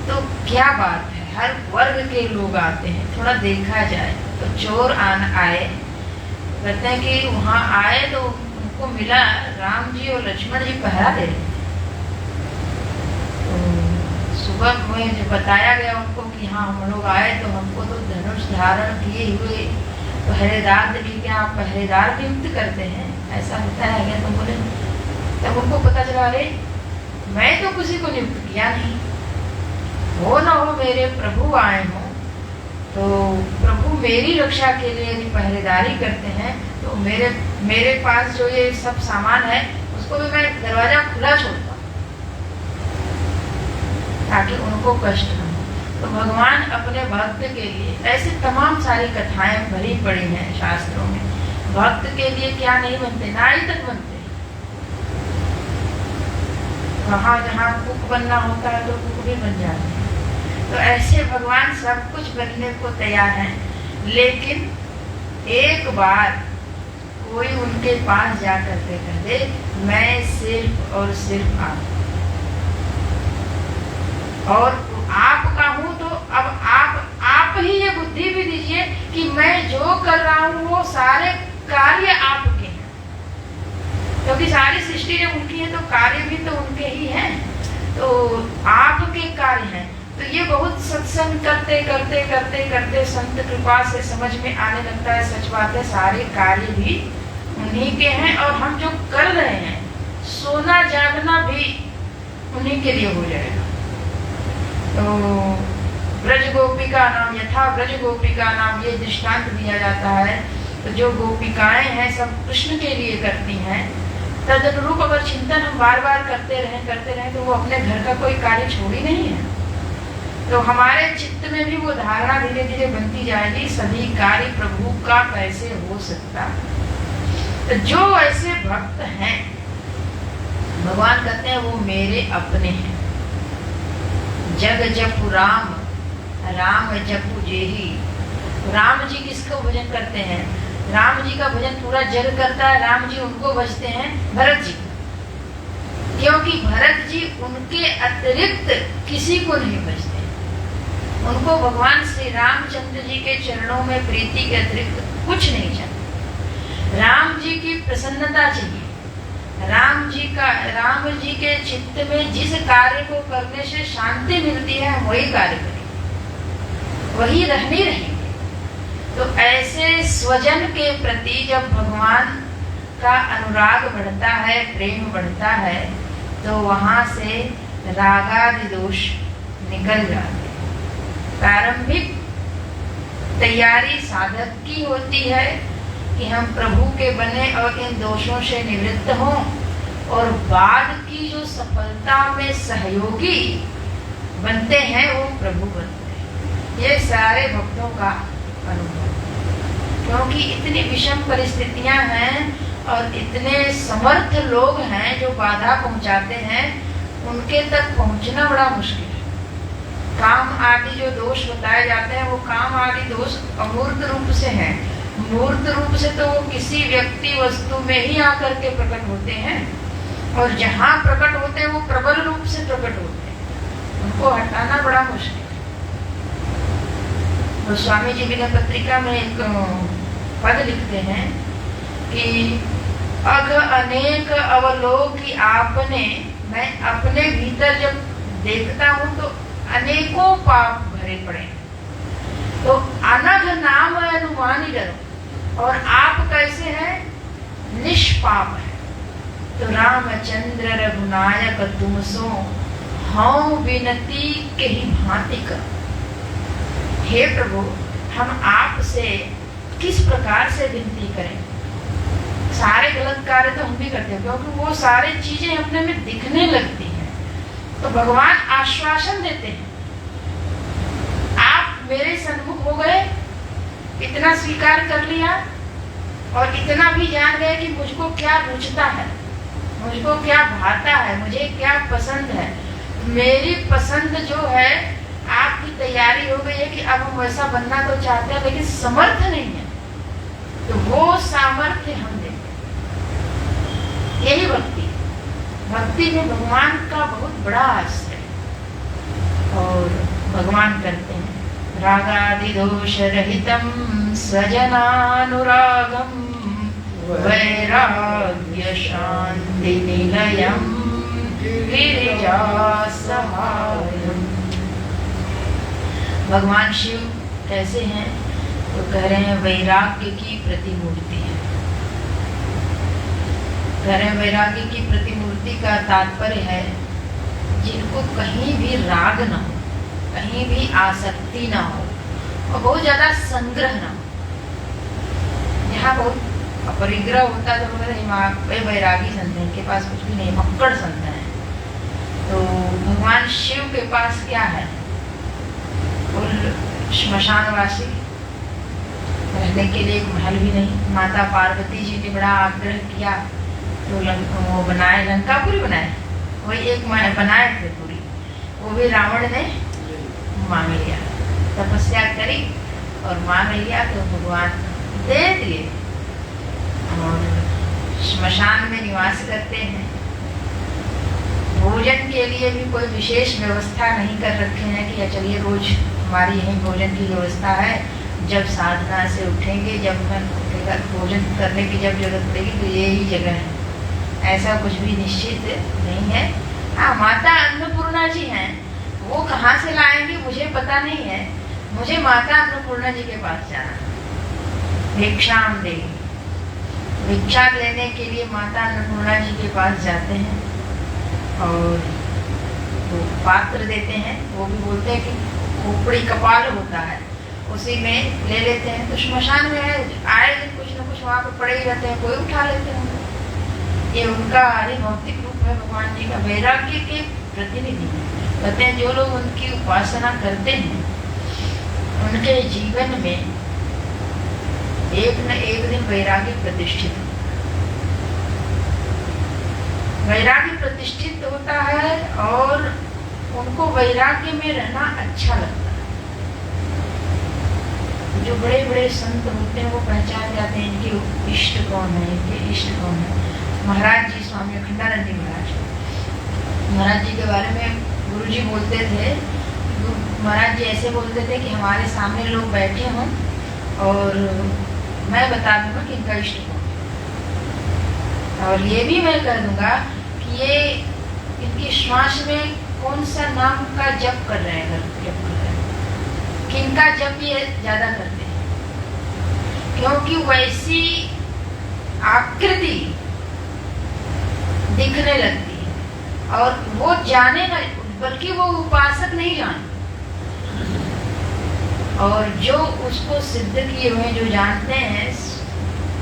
तो क्या बात है, हर वर्ग के लोग आते हैं, थोड़ा देखा जाए। तो चोर आए, कहते हैं कि वहाँ आए तो उनको मिला राम जी और लक्ष्मण जी पहरा दे रहे। तो सुबह में जब बताया गया उनको कि हाँ हम लोग आए, तो हमको तो धनुष धारण किए हुए पहरेदार दिखे, क्या आप पहरेदार नियुक्त करते हैं, ऐसा होता है क्या? तो बोले, तब उनको पता चला, अरे मैं तो किसी को नियुक्त किया नहीं, हो ना हो मेरे प्रभु आए हों, तो प्रभु मेरी रक्षा के लिए यदि पहरेदारी करते हैं तो मेरे पास जो ये सब सामान है उसको भी मैं दरवाजा खुला छोड़ता हूँ ताकि उनको कष्ट न हो। तो भगवान अपने भक्त के लिए, ऐसी तमाम सारी कथाएं भरी पड़ी हैं शास्त्रों में, भक्त के लिए क्या नहीं बनते, नारी तक बनते। वहाँ जहाँ कुक बनना होता है तो कुक भी बन जाते हैं। तो ऐसे भगवान सब कुछ बनने को तैयार हैं, लेकिन एक बार कोई उनके पास जा करके कह दे मैं सिर्फ और सिर्फ आपका हूँ, तो अब आप ही ये बुद्धि भी दीजिए कि मैं जो कर रहा हूँ वो सारे कार्य आपके हैं, क्योंकि सारी सृष्टि जब उनकी है तो कार्य भी तो उनके ही हैं, तो आपके कार्य हैं। तो ये बहुत सत्संग करते करते करते करते संत कृपा से समझ में आने लगता है, सच बात है, सारे कार्य भी उन्हीं के हैं, और हम जो कर रहे हैं सोना जागना भी उन्हीं के लिए हो जाएगा। तो ब्रज गोपिका नाम, यथा ब्रज गोपिका नाम, ये दृष्टांत दिया जाता है। तो जो गोपिकाएं हैं सब कृष्ण के लिए करती हैं, तदनुरूप अगर चिंतन हम बार बार करते रहें तो वो अपने घर का कोई कार्य छोड़ी नहीं है। तो हमारे चित्त में भी वो धारणा धीरे धीरे बनती जाएगी, सभी कार्य प्रभु का कैसे हो सकता है। तो जो ऐसे भक्त हैं, भगवान कहते हैं वो मेरे अपने हैं। जग जपु राम, राम जपु जेही। राम जी किसको भजन करते हैं? राम जी का भजन पूरा जग करता है, राम जी उनको भजते हैं, भरत जी, क्योंकि भरत जी उनके अतिरिक्त किसी को नहीं भजते। उनको भगवान श्री रामचंद्र जी के चरणों में प्रीति के अतिरिक्त कुछ नहीं चाहिए। राम जी की प्रसन्नता चाहिए, राम जी के चित्त में जिस कार्य को करने से शांति मिलती है हम वही कार्य करेंगे, वही रहनी रहेंगे। तो ऐसे स्वजन के प्रति जब भगवान का अनुराग बढ़ता है, प्रेम बढ़ता है, तो वहां से रागादि दोष निकल जाते हैं। प्रारंभिक तैयारी साधक की होती है कि हम प्रभु के बने और इन दोषों से निवृत्त हों, और बाद की जो सफलता में सहयोगी बनते हैं वो प्रभु बनते हैं। ये सारे भक्तों का अनुभव, क्योंकि इतनी विषम परिस्थितियां हैं और इतने समर्थ लोग हैं जो बाधा पहुंचाते हैं, उनके तक पहुंचना बड़ा मुश्किल है। काम आदि जो दोष बताए जाते हैं वो काम आदि दोष अमूर्त रूप से हैं। मूर्त रूप से तो वो किसी व्यक्ति वस्तु में ही आकर के प्रकट होते हैं, और जहाँ प्रकट होते हैं वो प्रबल रूप से प्रकट होते हैं, उनको हटाना बड़ा मुश्किल है। तो स्वामी जी विनय पत्रिका में एक पद लिखते हैं कि अघ अनेक अवलोकी आपने, मैं अपने भीतर जब देखता हूँ तो अनेकों पाप भरे पड़े, तो अनघ नाम अनुमानी डरो, और आप कैसे हैं? निष्पाप है। तो रामचंद्र रघुनायक तुम सो हूँ विनती के ही भांति कर। हे प्रभु, हम आपसे किस प्रकार से विनती करें? सारे गलत कार्य तो हम भी करते हैं, क्योंकि वो सारी चीजें अपने में दिखने लगती हैं। तो भगवान आश्वासन देते हैं, आप मेरे सन्मुख हो गए, इतना स्वीकार कर लिया और इतना भी जान गए कि मुझको क्या रुचता है, मुझको क्या भाता है, मुझे क्या पसंद है। मेरी पसंद जो है आपकी तैयारी हो गई है कि अब हम वैसा बनना तो चाहते हैं, लेकिन समर्थ नहीं है, तो वो सामर्थ्य हम देंगे। यही भक्ति, भक्ति में भगवान का बहुत बड़ा आश्रय, और भगवान करते हैं रागादि दोष रहितम स्वजनानुरागम वैराग्य शांति निलयम गिरिजा सहायम। भगवान शिव कैसे हैं? तो कह रहे हैं वैराग्य की प्रतिमूर्ति है। कह रहे हैं वैराग्य की प्रतिमूर्ति का तात्पर्य है जिनको कहीं भी राग ना हो, कहीं भी आसक्ति ना हो, और बहुत ज्यादा संग्रह ना हो। यहाँ बहुत अपरिग्रह होता है तो वैरागी संत है, इनके पास कुछ भी नहीं, मक्कड़ संत है। तो भगवान शिव के पास क्या है? श्मशानवासी, रहने के लिए एक महल भी नहीं। माता पार्वती जी ने बड़ा आग्रह किया तो वो बनाए, लंकापुरी बनाए, वही एक बनाए थे पूरी, वो भी रावण ने मांग लिया, तपस्या करी और मांग लिया, तो भगवान दे दिए। और श्मशान में निवास करते हैं। भोजन के लिए भी कोई विशेष व्यवस्था नहीं कर रखे हैं कि चलिए रोज हमारी यहीं भोजन की व्यवस्था है, जब साधना से उठेंगे, जब मन उठेगा भोजन करने की जब जरूरत पड़ेगी तो ये ही जगह है, ऐसा कुछ भी निश्चित नहीं है। हाँ, माता अन्नपूर्णा जी हैं, वो कहाँ से लाएंगे मुझे पता नहीं है, मुझे माता अन्नपूर्णा जी के पास जाना, भिक्षाम देगी। भिक्षा लेने के लिए माता अन्नपूर्णा जी के पास जाते हैं और वो पात्र देते हैं, वो भी बोलते हैं कि खोपड़ी कपाल होता है, उसी में ले लेते हैं। तो श्मशान में आए दिन कुछ न कुछ वहाँ पे पड़े ही रहते हैं, कोई उठा लेते हैं। ये उनका भौतिक रूप है भगवान जी का, वैराग्य के प्रतिनिधि। कहते हैं जो लोग उनकी उपासना करते हैं उनके जीवन में एक न एक दिन वैराग्य प्रतिष्ठित होता है। वैराग्य प्रतिष्ठित होता है और उनको वैराग्य में रहना अच्छा लगता है। जो बड़े बड़े संत होते हैं वो पहचान जाते हैं इनके इष्ट कौन है, इनके इष्ट कौन है। महाराज जी, स्वामी अखंडानंद जी महाराज जी के बारे में गुरु जी बोलते थे, महाराज जी ऐसे बोलते थे कि हमारे सामने लोग बैठे हों और मैं बता दूंगा कि इनका इष्ट कौन है, और ये भी मैं कह दूंगा कि ये इनकी श्वास में कौन सा नाम का जप कर रहे हैं, जप कर रहे हैं, किनका जप ये ज्यादा करते हैं, क्योंकि वैसी आकृति दिखने लगती है और वो जाने ना, बल्कि वो उपासक नहीं जानते, और जो उसको सिद्ध किए हुए जो जानते हैं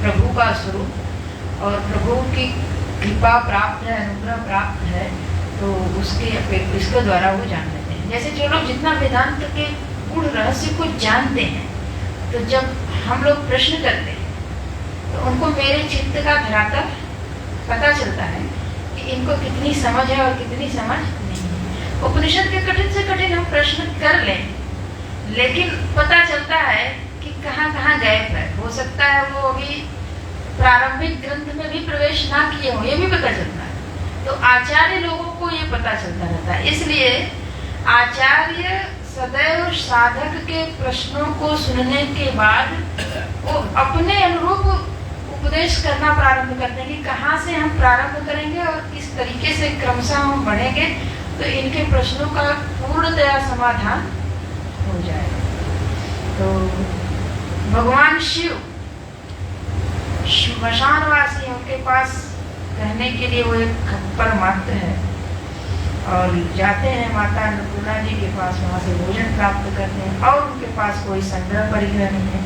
प्रभु का स्वरूप और प्रभु की कृपा प्राप्त है, अनुग्रह प्राप्त है, तो इसके द्वारा वो जान लेते हैं। जैसे जो लोग जितना वेदांत के गूढ़ रहस्य को जानते हैं, तो जब हम लोग प्रश्न करते हैं तो उनको मेरे चित्त का धरातल पता चलता है कि इनको कितनी समझ है और कितनी समझ नहीं है। उपनिषद के कठिन से कठिन हम प्रश्न कर लें, लेकिन पता चलता है कि कहाँ कहाँ गैप है। हो सकता है वो अभी प्रारंभिक ग्रंथ में भी प्रवेश ना किए हो, ये भी पता चलता है। तो आचार्य लोगों को ये पता चलता रहता है। इसलिए आचार्य सदैव साधक के प्रश्नों को सुनने के बाद वो अपने अनुरूप उपदेश करना प्रारंभ करते हैं कि कहाँ से हम प्रारंभ करेंगे और किस तरीके से क्रमशः हम बढ़ेंगे तो इनके प्रश्नों का पूर्णतया समाधान हो जाएगा। तो भगवान शिव श्मशानवासी, उनके पास रहने के लिए वो एक खप्पर मात्र है और जाते हैं माता अन्नपूर्णा जी के पास, वहाँ से भोजन प्राप्त करते हैं और उनके पास कोई संग्रह परिग्रह नहीं है।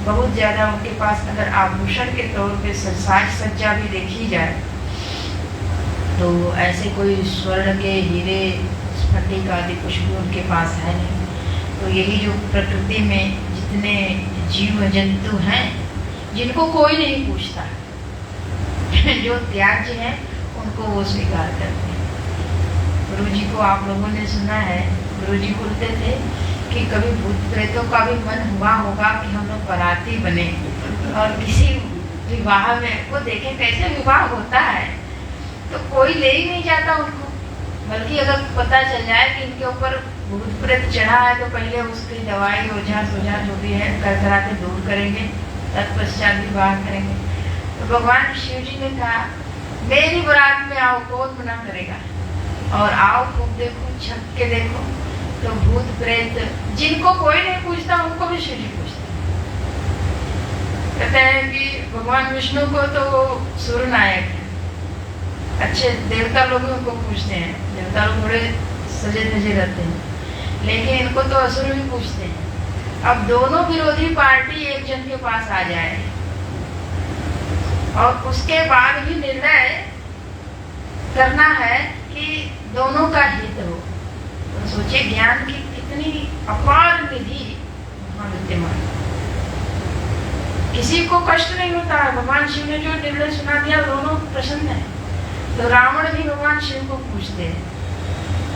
बहुत ज़्यादा उनके पास अगर आभूषण के तौर पे साज सज्जा भी देखी जाए तो ऐसे कोई स्वर्ण के हीरे स्फटिक आदि कुछ भी उनके पास है नहीं। तो यही जो प्रकृति में जितने जीव जंतु हैं जिनको कोई नहीं पूछता, जो त्याज्य हैं उनको वो स्वीकार करते हैं। गुरु जी को आप लोगों ने सुना है, गुरु जी बोलते थे कि कभी भूत प्रेतों का भी मन हुआ होगा कि हम लोग बाराती बने और किसी विवाह में वो देखें कैसे विवाह होता है, तो कोई ले ही नहीं जाता उनको। बल्कि अगर पता चल जाए कि इनके ऊपर भूत प्रेत चढ़ा है तो पहले उसकी दवाई ओझा सोझा जो भी है करा के दूर करेंगे, तत्पश्चात विवाह करेंगे। तो भगवान शिव जी ने कहा मेरी बारात में आओ, कौन मना करेगा, और आओ खूब देखो, छक के देखो। तो भूत प्रेत जिनको कोई नहीं पूछता उनको भी शिव जी पूछते। कहते हैं कि भगवान विष्णु को तो सूर्य नायक है, अच्छे देवता लोग उनको पूछते हैं, देवता लोग थोड़े सजे धजे रहते हैं, लेकिन इनको तो असुर भी पूछते हैं। अब दोनों विरोधी पार्टी एक जन के पास आ जाए और उसके बाद भी निर्णय करना है कि दोनों का हित हो, तो सोचिए ज्ञान की कितनी अपार निधि वहां विद्यमान। किसी को कष्ट नहीं होता है। भगवान शिव ने जो निर्णय सुना दिया दोनों प्रसन्न है। तो रावण भी भगवान शिव को पूछते हैं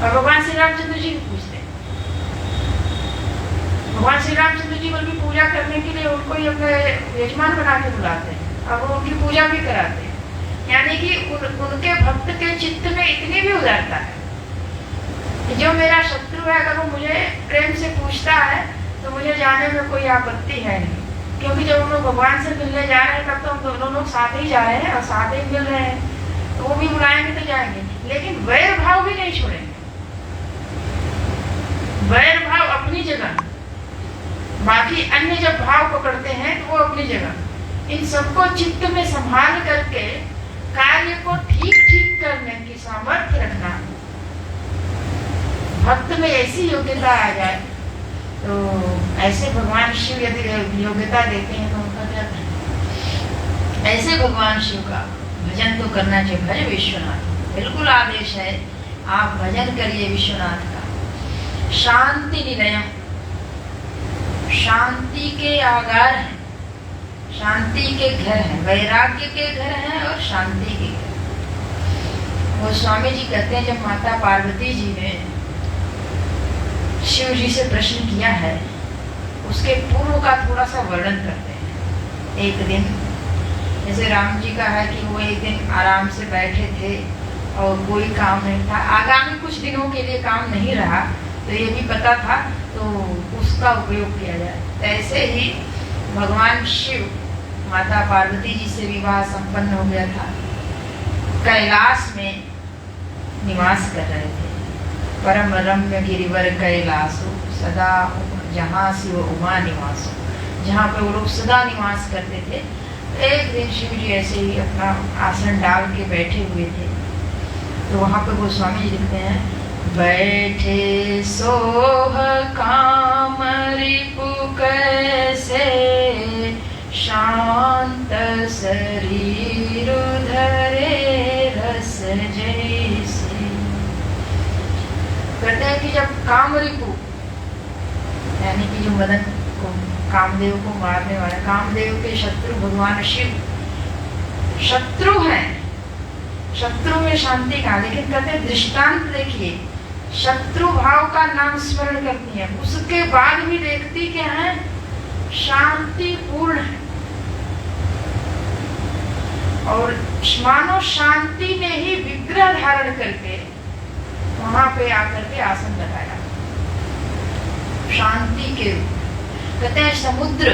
और भगवान श्री रामचंद्र जी भी पूछते हैं। भगवान श्री रामचंद्र जी बल्कि पूजा करने के लिए उनको ही अपने यजमान बना के बुलाते हैं और वो उनकी पूजा भी कराते हैं। यानी कि उनके भक्त के चित्त में इतनी भी उदारता है कि जो मेरा शत्रु है अगर वो मुझे प्रेम से पूछता है तो मुझे जाने में कोई आपत्ति है नहीं, क्योंकि जब हम लोग भगवान से मिलने जा रहे हैं तब तो हम दोनों लोग साथ ही जा रहे हैं और साथ ही मिल रहे हैं, तो वो भी बुलाएंगे तो जाएंगे, लेकिन वैर भाव भी नहीं छोड़ेंगे। वैर भाव अपनी जगह, बाकी अन्य जब भाव पकड़ते हैं तो वो अपनी जगह। इन सबको चित्त में संभाल करके कार्य को ठीक ठीक करने की सामर्थ्य रखना, भक्त में ऐसी योग्यता आ जाए तो ऐसे भगवान शिव यदि योग्यता देते हैं तो उनका क्या कहना। ऐसे भगवान शिव का भजन तो करना चाहिए। भज विश्वनाथ, बिल्कुल आदेश है, आप भजन करिए विश्वनाथ का। शांति निलयम, शांति के आगार हैं, शांति के घर हैं, वैराग्य के घर हैं और शांति के घर। वो स्वामी जी कहते हैं जब माता पार्वती जी ने शिव जी से प्रश्न किया है उसके पूर्व का थोड़ा सा वर्णन करते हैं। एक दिन जैसे राम जी का है कि वो एक दिन आराम से बैठे थे और कोई काम नहीं था, आगामी कुछ दिनों के लिए काम नहीं रहा, तो ये भी पता था तो उसका उपयोग किया जाए। ऐसे ही भगवान शिव माता पार्वती जी से विवाह संपन्न हो गया था, कैलाश में निवास कर रहे थे। परम रम्य गिरिवर कैलासो सदा जहाँ शिव उमा निवासो, जहाँ पे वो लोग सदा निवास करते थे। एक दिन शिव जी ऐसे ही अपना आसन डाल के बैठे हुए थे, तो वहाँ पे गोस्वामी जी लिखते हैं बैठे सोह काम रिपु कैसे शांत शरीर धरे रस जैसे। कहते हैं कि जब काम रिपु यानी कि जो मदन को कामदेव को मारने वाला, कामदेव के शत्रु भगवान शिव शत्रु हैं, शत्रु में शांति का, लेकिन कहते हैं दृष्टांत देखिए, शत्रु भाव का नाम स्मरण करती है, उसके बाद भी देखती क्या है, शांति पूर्ण है। और मानो शांति ने ही विग्रह धारण करके वहां पे आकर के आसन लगाया शांति के रूप। कहते हैं समुद्र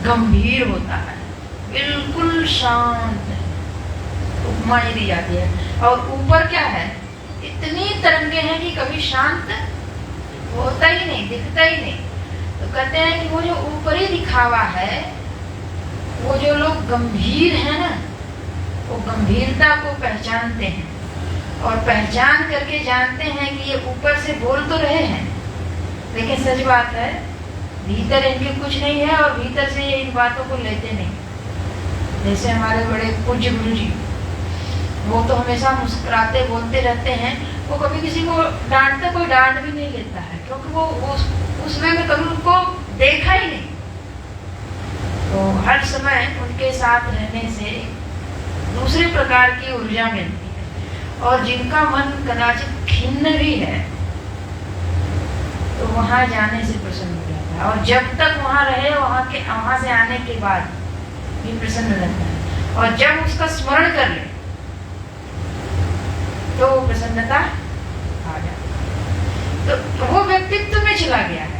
गंभीर होता है, बिल्कुल शांत है, उपमा ही दी जाती है, और ऊपर क्या है, इतनी तरंगे हैं कि कभी शांत होता ही नहीं, दिखता ही नहीं। तो कहते हैं कि वो जो ऊपरी दिखावा है, वो जो लोग गंभीर हैं ना, वो गंभीरता को पहचानते हैं और पहचान करके जानते हैं कि ये ऊपर से बोल तो रहे हैं, लेकिन सच बात है भीतर इनके कुछ नहीं है, और भीतर से ये इन बातों को लेते नहीं। जैसे हमारे बड़े पूज्य गुरु जी, वो तो हमेशा मुस्कुराते बोलते रहते हैं, वो कभी किसी को डांटते, कोई डांट भी नहीं लेता है, क्योंकि वो उसमें में कभी उनको देखा ही नहीं। तो हर समय उनके साथ रहने से दूसरे प्रकार की ऊर्जा मिलती है, और जिनका मन कदाचित खिन्न भी है तो वहां जाने से प्रसन्न हो जाता है, और जब तक वहां रहे वहां से आने के बाद भी प्रसन्न रहता है, और जब उसका स्मरण कर ले तो प्रसन्नता आ जाती है, तो वो व्यक्तित्व में चला गया है।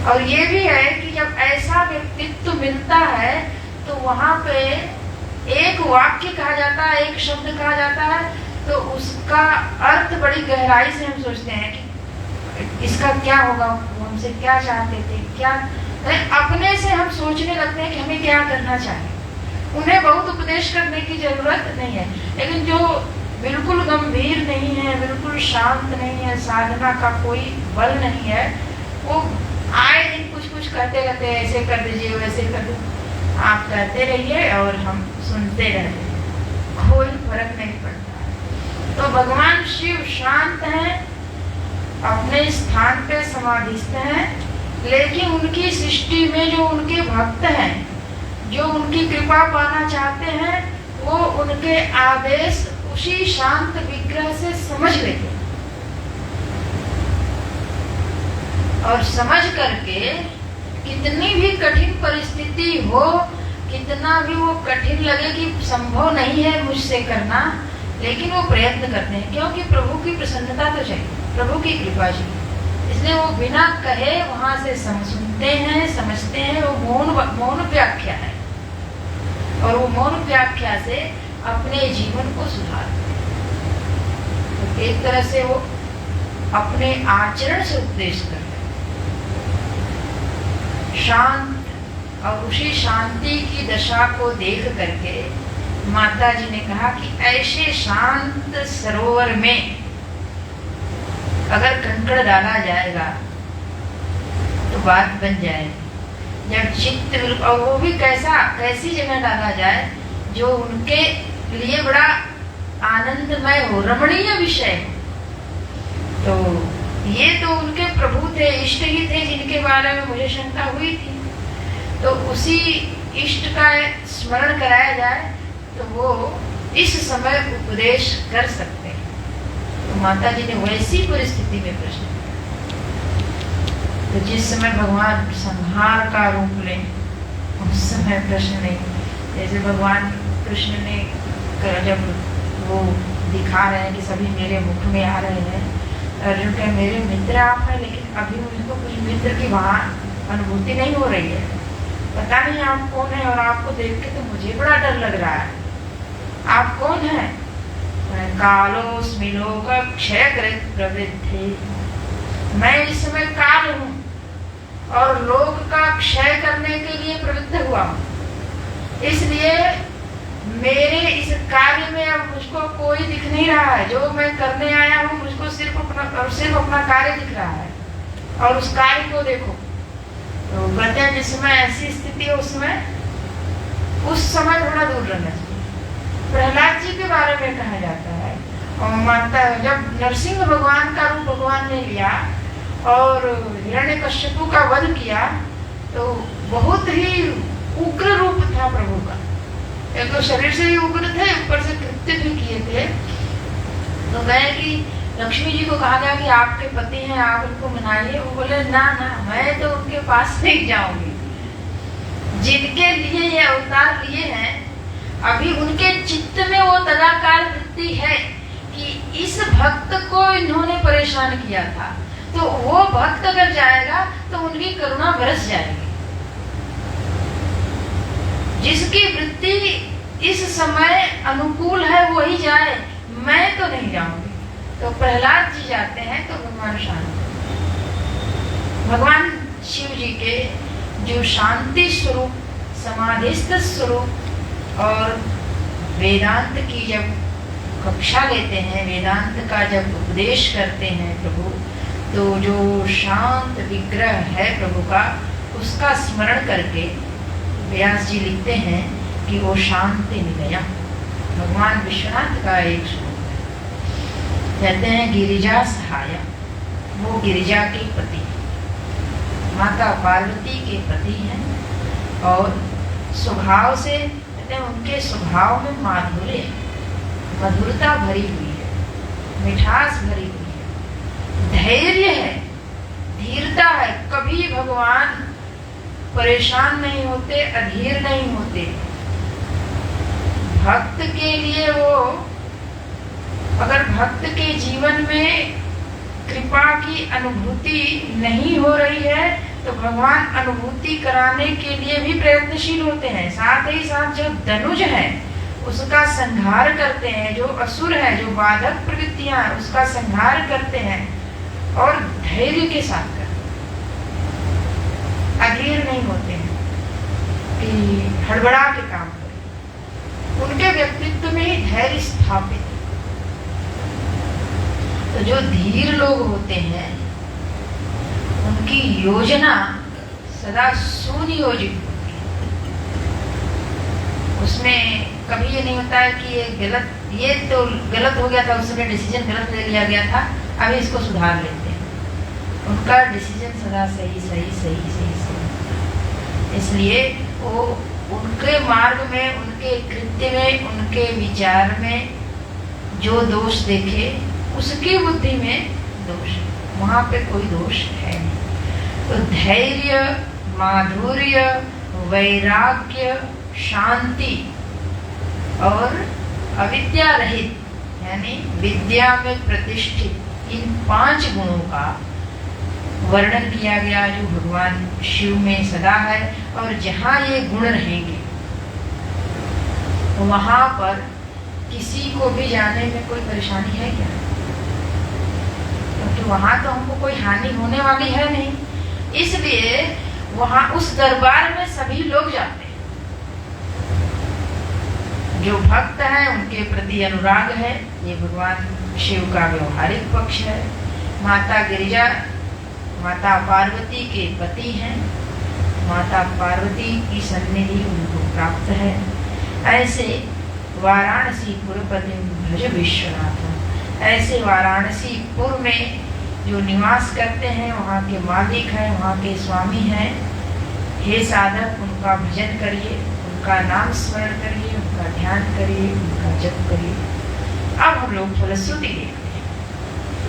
और ये भी है कि जब ऐसा व्यक्तित्व मिलता है तो वहां पे एक वाक्य कहा जाता है, एक शब्द कहा जाता है, तो उसका अर्थ बड़ी गहराई से हम सोचते हैं कि इसका क्या होगा, वो हमसे क्या चाहते थे, क्या अपने से हम सोचने लगते हैं कि हमें क्या करना चाहिए। उन्हें बहुत उपदेश करने की जरूरत नहीं है, लेकिन जो बिल्कुल गंभीर नहीं है, बिल्कुल शांत नहीं है, साधना का कोई बल नहीं है, वो आए दिन कुछ कुछ कहते रहते हैं, ऐसे कर दीजिए, वैसे कर दीजिए, आप कहते रहिए और हम सुनते रहते हैं, कोई फर्क नहीं पड़ता। तो भगवान शिव शांत हैं, अपने स्थान पे समाधिस्थ हैं, लेकिन उनकी सृष्टि में जो उनके भक्त हैं, जो उनकी कृपा पाना चाहते हैं, वो उनके आदेश उसी शांत विग्रह से समझ लेते हैं, और समझ करके कितनी भी कठिन परिस्थिति हो, कितना भी वो कठिन लगे कि संभव नहीं है मुझसे करना, लेकिन वो प्रयत्न करते हैं, क्योंकि प्रभु की प्रसन्नता तो चाहिए, प्रभु की कृपा चाहिए। इसलिए वो बिना कहे वहां से सुनते हैं, समझते हैं। वो मौन व्याख्या है, और वो मौन व्याख्या से अपने जीवन को सुधारते हैं। तो एक तरह से वो अपने आचरण से उपदेश करते हैं, शांत। और उसी शांति की दशा को देख करके माता जी ने कहा कि ऐसे शांत सरोवर में अगर कंकड़ डाला जाएगा तो बात बन जाएगी। जब चित्त, और वो भी कैसी जगह डाला जाए जो उनके लिए बड़ा आनंदमय हो, रमणीय विषय हो। तो ये तो उनके प्रभु थे, इष्ट ही थे, जिनके बारे में मुझे शंका हुई थी। तो उसी इष्ट का स्मरण कराया जाए तो वो इस समय उपदेश कर सकते हैं। तो माता जी ने वैसी परिस्थिति में प्रश्न किया, तो जिस समय भगवान संहार का रूप लें उस समय प्रश्न नहीं। जैसे भगवान कृष्ण ने जब वो दिखा रहे हैं कि सभी मेरे मुख में आ रहे हैं, अर्जुन कहे मेरे मित्र आप हैं, लेकिन अभी मुझको कुछ मित्र की वहाँ अनुभूति नहीं हो रही है, पता नहीं आप कौन है, और आपको देख के तो मुझे बड़ा डर लग रहा है। आप कौन हैं? कालोस्मि लोक क्षयकृत प्रवृद्धि, मैं इस समय काल हूँ और लोक का क्षय करने के लिए प्रवृत्त हुआ हूँ, इसलिए मेरे इस कार्य में अब मुझको कोई दिख नहीं रहा है। जो मैं करने आया हूँ मुझको सिर्फ अपना कार्य दिख रहा है। और उस कार्य को देखो। तो कहते हैं जिस समय ऐसी स्थिति है उसमें उस समय थोड़ा दूर रहना चाहिए। प्रहलाद जी के बारे में कहा जाता है और मानता है जब नरसिंह भगवान का रूप भगवान ने लिया और हिरण्यकश्यपु का वध किया तो बहुत ही उग्र रूप था प्रभु का। एक तो शरीर से ही उग्र थे, ऊपर से कृत्य भी किए थे। तो गए कि लक्ष्मी जी को कहा गया कि आपके पति हैं, आप उनको मनाइए। वो बोले ना ना, मैं तो उनके पास नहीं जाऊंगी। जिनके लिए ये अवतार लिए हैं अभी उनके चित्त में वो तदाकार वृत्ति है कि इस भक्त को इन्होंने परेशान किया था, तो वो भक्त अगर जाएगा तो उनकी करुणा बरस जाएगी। जिसकी वृत्ति इस समय अनुकूल है वही जाए, मैं तो नहीं जाऊंगी। तो प्रहलाद जी जाते हैं तो भगवान शांत। भगवान शिव जी के जो शांति स्वरूप, समाधिस्थ स्वरूप और वेदांत की जब कक्षा लेते हैं, वेदांत का जब उपदेश करते हैं प्रभु, तो जो शांत विग्रह है प्रभु का, उसका स्मरण करके व्यास जी लिखते हैं कि वो शांति निलय भगवान विश्वनाथ का एक स्वरूप है। कहते हैं गिरिजा सहाय, वो गिरिजा के पति, माता पार्वती के पति हैं और स्वभाव से कहते हैं उनके स्वभाव में माधुर्य, मधुरता भरी हुई है, मिठास भरी हुई है, धैर्य है, धीरता है। कभी भगवान परेशान नहीं होते, अधीर नहीं होते। भक्त के लिए वो, अगर भक्त के जीवन में कृपा की अनुभूति नहीं हो रही है तो भगवान अनुभूति कराने के लिए भी प्रयत्नशील होते हैं। साथ ही साथ जो धनुज है उसका संहार करते हैं, जो असुर है, जो बाधक प्रवृत्तियां हैं उसका संहार करते हैं और धैर्य के साथ करते हैं, अधीर नहीं होते हैं कि हड़बड़ा के काम करें। उनके व्यक्तित्व में ही धैर्य स्थापित है। तो जो धीर लोग होते हैं उनकी योजना सदा सुनियोजित होती है। उसमें कभी ये नहीं होता है कि ये तो गलत हो गया था, उस समय डिसीजन गलत ले लिया गया था, अभी इसको सुधार लेते हैं। उनका डिसीजन सदा सही सही सही सही सही। इसलिए वो उनके मार्ग में, उनके कृत्य में, उनके विचार में जो दोष देखे उसकी बुद्धि में दोष है, वहां पे कोई दोष है नहीं। तो धैर्य, माधुर्य, वैराग्य, शांति और अविद्या रहित यानी विद्या में प्रतिष्ठित, इन 5 गुणों का वर्णन किया गया जो भगवान शिव में सदा है। और जहाँ ये गुण रहेंगे वहां पर किसी को भी जाने में कोई परेशानी है क्या? क्योंकि वहां तो हमको कोई हानि होने वाली है नहीं, इसलिए वहां उस दरबार में सभी लोग जाते हैं। जो भक्त हैं उनके प्रति अनुराग है, ये भगवान शिव का व्यवहारिक पक्ष है। माता गिरिजा माता पार्वती के पति हैं, माता पार्वती की सन्निधि उनको प्राप्त है। ऐसे वाराणसी पुरपति भज विश्वनाथ, ऐसे वाराणसी पुर में जो निवास करते हैं, वहाँ के मालिक हैं, वहाँ के स्वामी हैं। हे साधक, उनका भजन करिए, उनका नाम स्मरण करिए, उनका ध्यान करिए, उनका जप करिए। अब हम लोग फलश्रुति देखते हैं।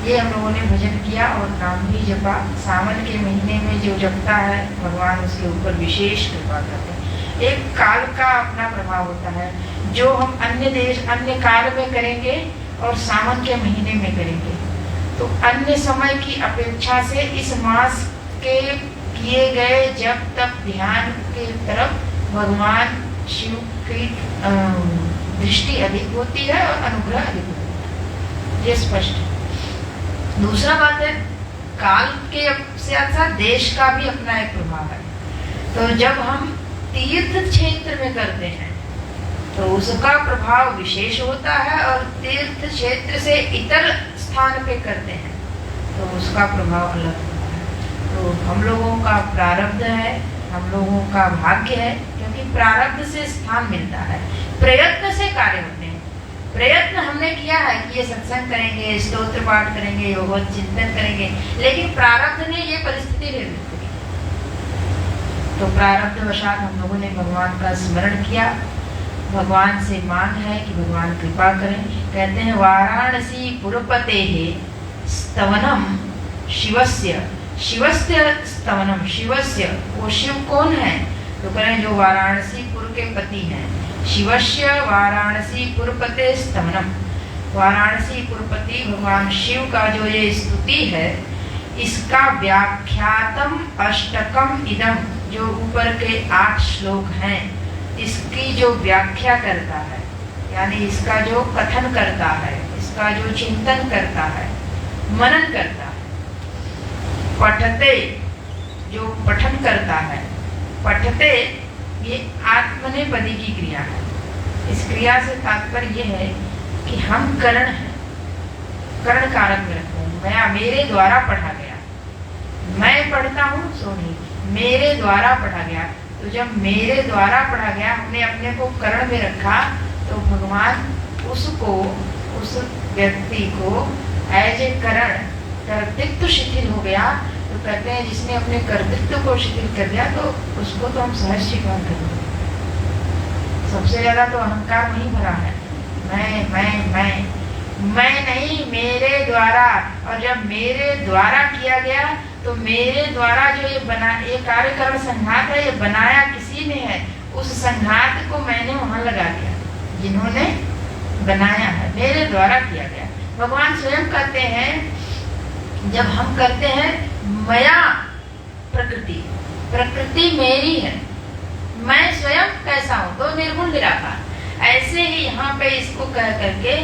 ये हम लोगों ने भजन किया और नाम भी जपा। सावन के महीने में जो जपता है भगवान उसके ऊपर विशेष कृपा करते हैं। एक काल का अपना प्रभाव होता है, जो हम अन्य देश अन्य काल में करेंगे और सावन के महीने में करेंगे तो अन्य समय की अपेक्षा से इस मास के किए गए जब तक ध्यान के तरफ भगवान शिव की दृष्टि अधिक होती है और अनुग्रह अधिक होता है, ये स्पष्ट है। दूसरा बात है, काल के से अच्छा देश का भी अपना एक प्रभाव है। तो जब हम तीर्थ क्षेत्र में करते हैं तो उसका प्रभाव विशेष होता है और तीर्थ क्षेत्र से इतर स्थान पे करते हैं तो उसका प्रभाव अलग होता है। तो हम लोगों का प्रारब्ध है, हम लोगों का भाग्य है, क्योंकि प्रारब्ध से स्थान मिलता है, प्रयत्न से कार्य होते हैं। प्रयत्न हमने किया है कि ये सत्संग करेंगे, स्तोत्र पाठ करेंगे, योग चिंतन करेंगे, लेकिन प्रारब्ध ने ये परिस्थिति निर्मित की। तो प्रारब्ध वशात हम लोगों ने भगवान का स्मरण किया, भगवान से मांग है कि भगवान कृपा करें। कहते हैं वाराणसी पुरपते स्तवनम शिवस्य, शिवस्य स्तवनम, शिवस्य वो शिव कौन है? तो करें जो वाराणसीपुर के पति हैं। शिवस्य वाराणसी पुरपते स्तवनम, वाराणसीपुरपति भगवान शिव का जो ये स्तुति है, इसका व्याख्यातम अष्टकम इदम, जो ऊपर के 8 श्लोक हैं, इसकी जो व्याख्या करता है, यानी इसका जो कथन करता है, इसका जो चिंतन करता है, मनन करता है। पठते, जो पठन करता है, पठते ये आत्मनेपदी की क्रिया है। इस क्रिया से तात्पर्य यह है कि हम करण हैं, करण कारक में रखते हैं। मैं मेरे द्वारा पढ़ा गया, मैं पढ़ता हूँ सो नहीं, मेरे द्वारा पढ़ा गया। तो जब मेरे द्वारा पढ़ा गया, हमने अपने को करण में रखा, तो भगवान उसको, उस व्यक्ति को एज ए करण, कर्तृत्व शिथिल हो गया। तो कहते हैं जिसने अपने कर्तृत्व को शिथिल कर दिया, तो उसको तो हम सहज स्वीकार करेंगे। सबसे ज्यादा तो अहंकार वहीं भरा है, मैं नहीं, मेरे द्वारा। और जब मेरे द्वारा किया गया, तो मेरे द्वारा जो ये बना, ये कार्यकरण संघात है, ये बनाया किसी ने है, उस संघात को मैंने वहां लगा दिया, जिन्होंने बनाया है, मेरे द्वारा किया गया। भगवान स्वयं कहते हैं, जब हम करते हैं मया प्रकृति, प्रकृति मेरी है, मैं स्वयं कैसा हूं, तो निर्गुण निराकार। ऐसे ही यहाँ पे इसको कह करके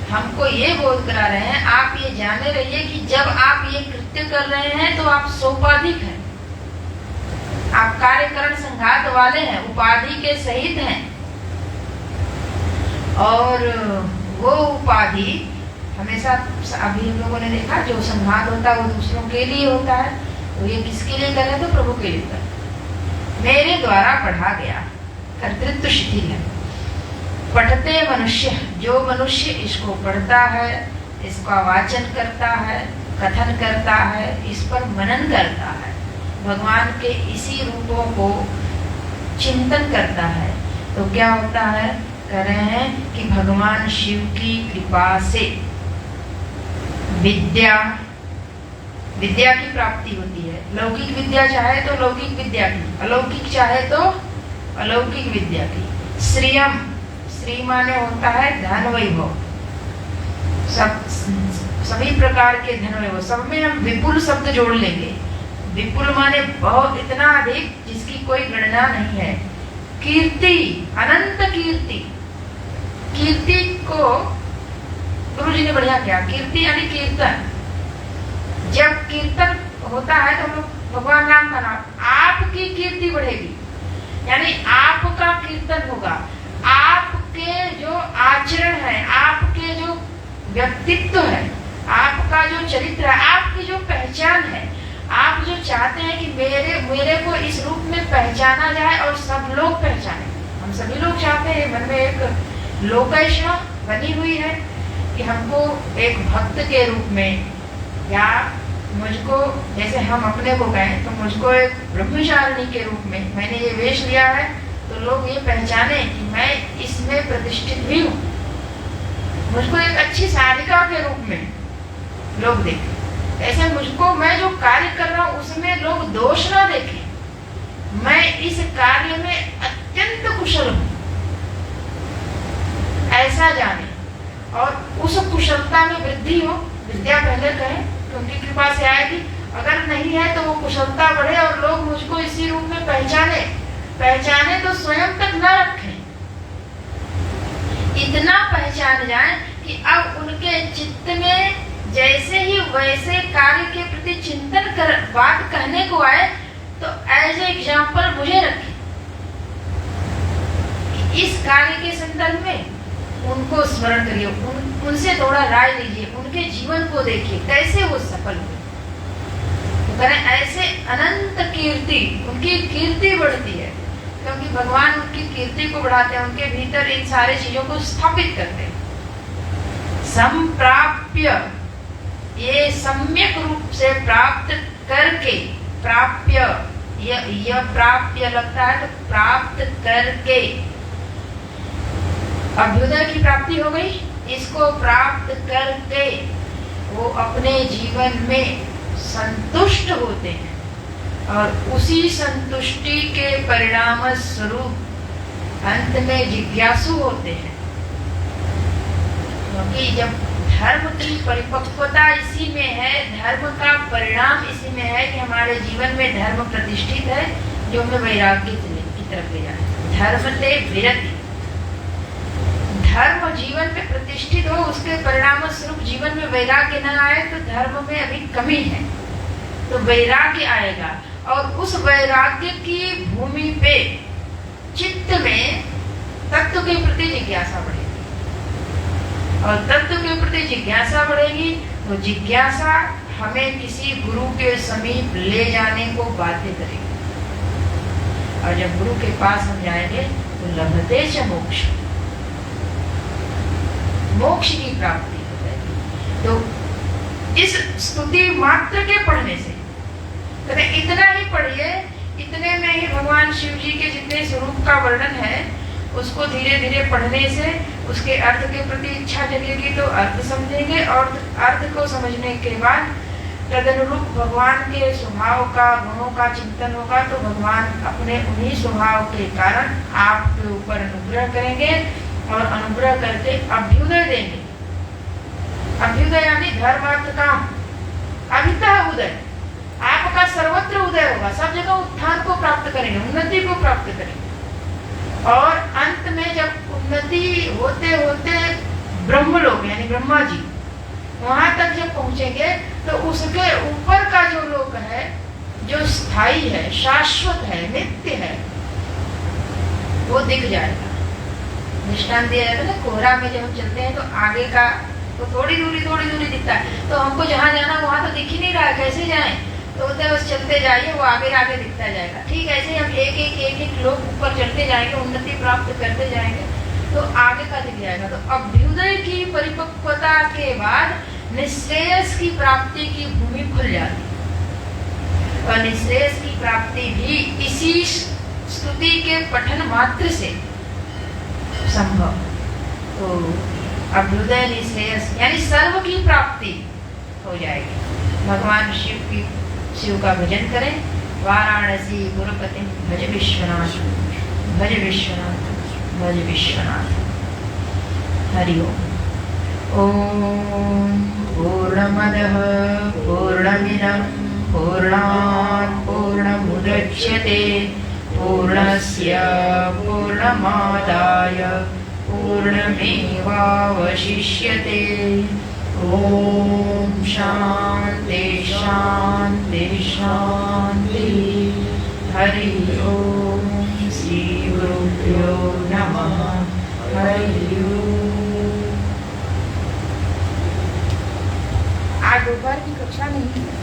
हमको ये बोध करा रहे हैं, आप ये जाने रहिए कि जब आप ये कृत्य कर रहे हैं, तो आप सोपाधिक हैं, आप कार्यकरण संघात वाले हैं, उपाधि के सहित हैं। और वो उपाधि हमेशा, अभी हम लोगों ने देखा, जो संघात होता है वो दूसरों के लिए होता है, तो ये किसके लिए कर रहे हैं? तो प्रभु के लिए कर। मेरे द्वारा पढ़ा गया, कर्तृत्व शिथिल है। पढ़ते मनुष्य, जो मनुष्य इसको पढ़ता है, इसका वाचन करता है, कथन करता है, इस पर मनन करता है, भगवान के इसी रूपों को चिंतन करता है, तो क्या होता है? कह रहे हैं कि भगवान शिव की कृपा से विद्या, विद्या की प्राप्ति होती है। लौकिक विद्या चाहे तो लौकिक विद्या की, अलौकिक चाहे तो अलौकिक विद्या की। श्रियम, श्री माने होता है धन वैभव, सभी प्रकार के धन वैभव, सब में हम विपुल शब्द जोड़ लेंगे। विपुल माने बहुत, इतना अधिक जिसकी कोई गणना नहीं है। कीर्ति, अनंत कीर्ति, कीर्ति को गुरु जी ने बढ़िया किया, कीर्ति यानी कीर्तन। जब कीर्तन होता है तो हम लोग भगवान राम का नाम, आपकी कीर्ति बढ़ेगी, यानी आपका कीर्तन होगा, आपके जो आचरण है, आपके जो व्यक्तित्व है, आपका जो चरित्र है, आपकी जो पहचान है, आप जो चाहते हैं कि मेरे को इस रूप में पहचाना जाए और सब लोग पहचाने। हम सभी लोग चाहते हैं, मन में एक लोकेशा बनी हुई है कि हमको एक भक्त के रूप में, या मुझको, जैसे हम अपने को कहें तो मुझको एक ब्रह्मचारिणी के रूप में मैंने ये वेश लिया है, तो लोग ये पहचाने कि मैं इसमें प्रतिष्ठित भी हूँ। मुझको एक अच्छी साधिका के रूप में लोग देखें, ऐसे मुझको, मैं जो कार्य कर रहा हूँ उसमें लोग दोष ना देखें, मैं इस कार्य में अत्यंत कुशल हूँ, ऐसा जाने, और उस कुशलता में वृद्धि हो। विद्या पहले कहें तो उनकी कृपा से आएगी, अगर नहीं है तो वो कुशलता बढ़े और लोग मुझको इसी रूप में पहचाने तो स्वयं तक न रखें, इतना पहचान जाए कि अब उनके चित्त में जैसे ही वैसे कार्य के प्रति चिंतन कर बात कहने को आए, तो एज एग्जाम्पल मुझे रखें, इस कार्य के संदर्भ में उनको स्मरण करिए, उनसे थोड़ा राय लीजिए, उनके जीवन को देखिए कैसे वो सफल हुए। तो करें ऐसे अनंत कीर्ति, उनकी कीर्ति बढ़ती है, क्योंकि भगवान उनकी कीर्ति को बढ़ाते हैं, उनके भीतर इन सारे चीजों को स्थापित करते हैं। संप्राप्य, ये सम्यक रूप से प्राप्त करके, प्राप्य, यह प्राप्य लगता है तो प्राप्त करके अभ्युदय की प्राप्ति हो गई। इसको प्राप्त करके वो अपने जीवन में संतुष्ट होते हैं और उसी संतुष्टि के परिणाम स्वरूप अंत में जिज्ञासु होते हैं। क्योंकि जब धर्म की परिपक्वता इसी में है, धर्म का परिणाम इसी में है कि हमारे जीवन में धर्म प्रतिष्ठित है, जो हमें वैराग्य की तरफ ले जाए। धर्म से विरति, धर्म जीवन में प्रतिष्ठित हो, उसके परिणाम स्वरूप जीवन में वैराग्य न आए तो धर्म में अभी कमी है, तो वैराग्य आएगा और उस वैराग्य की भूमि पे चित्त में तत्व के प्रति जिज्ञासा बढ़ेगी और तत्व के प्रति जिज्ञासा बढ़ेगी तो जिज्ञासा हमें किसी गुरु के समीप ले जाने को बाध्य करेगी और जब गुरु के पास हम जाएंगे तो लभते च मोक्ष, मोक्ष की प्राप्ति हो जाएगी। तो इस स्तुति मात्र के पढ़ने से, तो इतना ही पढ़िए, इतने में ही भगवान शिव जी के जितने स्वरूप का वर्णन है उसको धीरे धीरे पढ़ने से उसके अर्थ के प्रति इच्छा जगेगी, तो अर्थ समझेंगे और अर्थ को समझने के बाद तदनुरूप भगवान के स्वभाव का, गुणों का चिंतन होगा, तो भगवान अपने उन्हीं स्वभाव के कारण आपके ऊपर अनुग्रह करेंगे और अनुग्रह करके अभ्युदय देंगे। अभ्युदय यानी धर्म अर्थ काम, अभितः उदय, आपका सर्वत्र उदय होगा, सब जगह उत्थान को प्राप्त करेंगे, उन्नति को प्राप्त करेंगे और अंत में जब उन्नति होते होते ब्रह्मलोक यानी ब्रह्मा जी वहां तक जब पहुंचेंगे तो उसके ऊपर का जो लोक है, जो स्थायी है, शाश्वत है, नित्य है, वो दिख जाएगा। दृष्टांत दिया जाता है ना, कोहरा में जब हम चलते हैं तो आगे का तो थोड़ी दूरी दिखता है, तो हमको जहां जाना वहां तो दिख ही नहीं रहा, कैसे जाएं? तो बस चलते जाइए, वो आगे दिखता जाएगा। ठीक ऐसे हम एक एक लोग ऊपर चलते जाएंगे, उन्नति प्राप्त करते जाएंगे तो आगे का दिख जाएगा। तो अभ्युदय की परिपक्वता के बाद निश्रेयस की प्राप्ति की भूमि खुल जाती है और निश्रेयस की प्राप्ति भी इसी स्तुति के पठन मात्र से संभव। तो अभ्युदय निश्रेयस यानी सर्व की प्राप्ति हो जाएगी। भगवान शिव का भजन करें। वाराणसी गुरुपति भज विश्वनाथ, भज विश्वनाथ, भज विश्वनाथ। हरि ओम। ओम पूर्णमदः पूर्णमिदं पूर्णात् पूर्णमुदच्यते पूर्णस्य पूर्णमादाय पूर्णमेवावशिष्यते। ओम शांति शांति शांति। हरि ओम। श्री गुरुभ्यो नमः। हरि ओम। आज दोपहर की कक्षा नहीं है।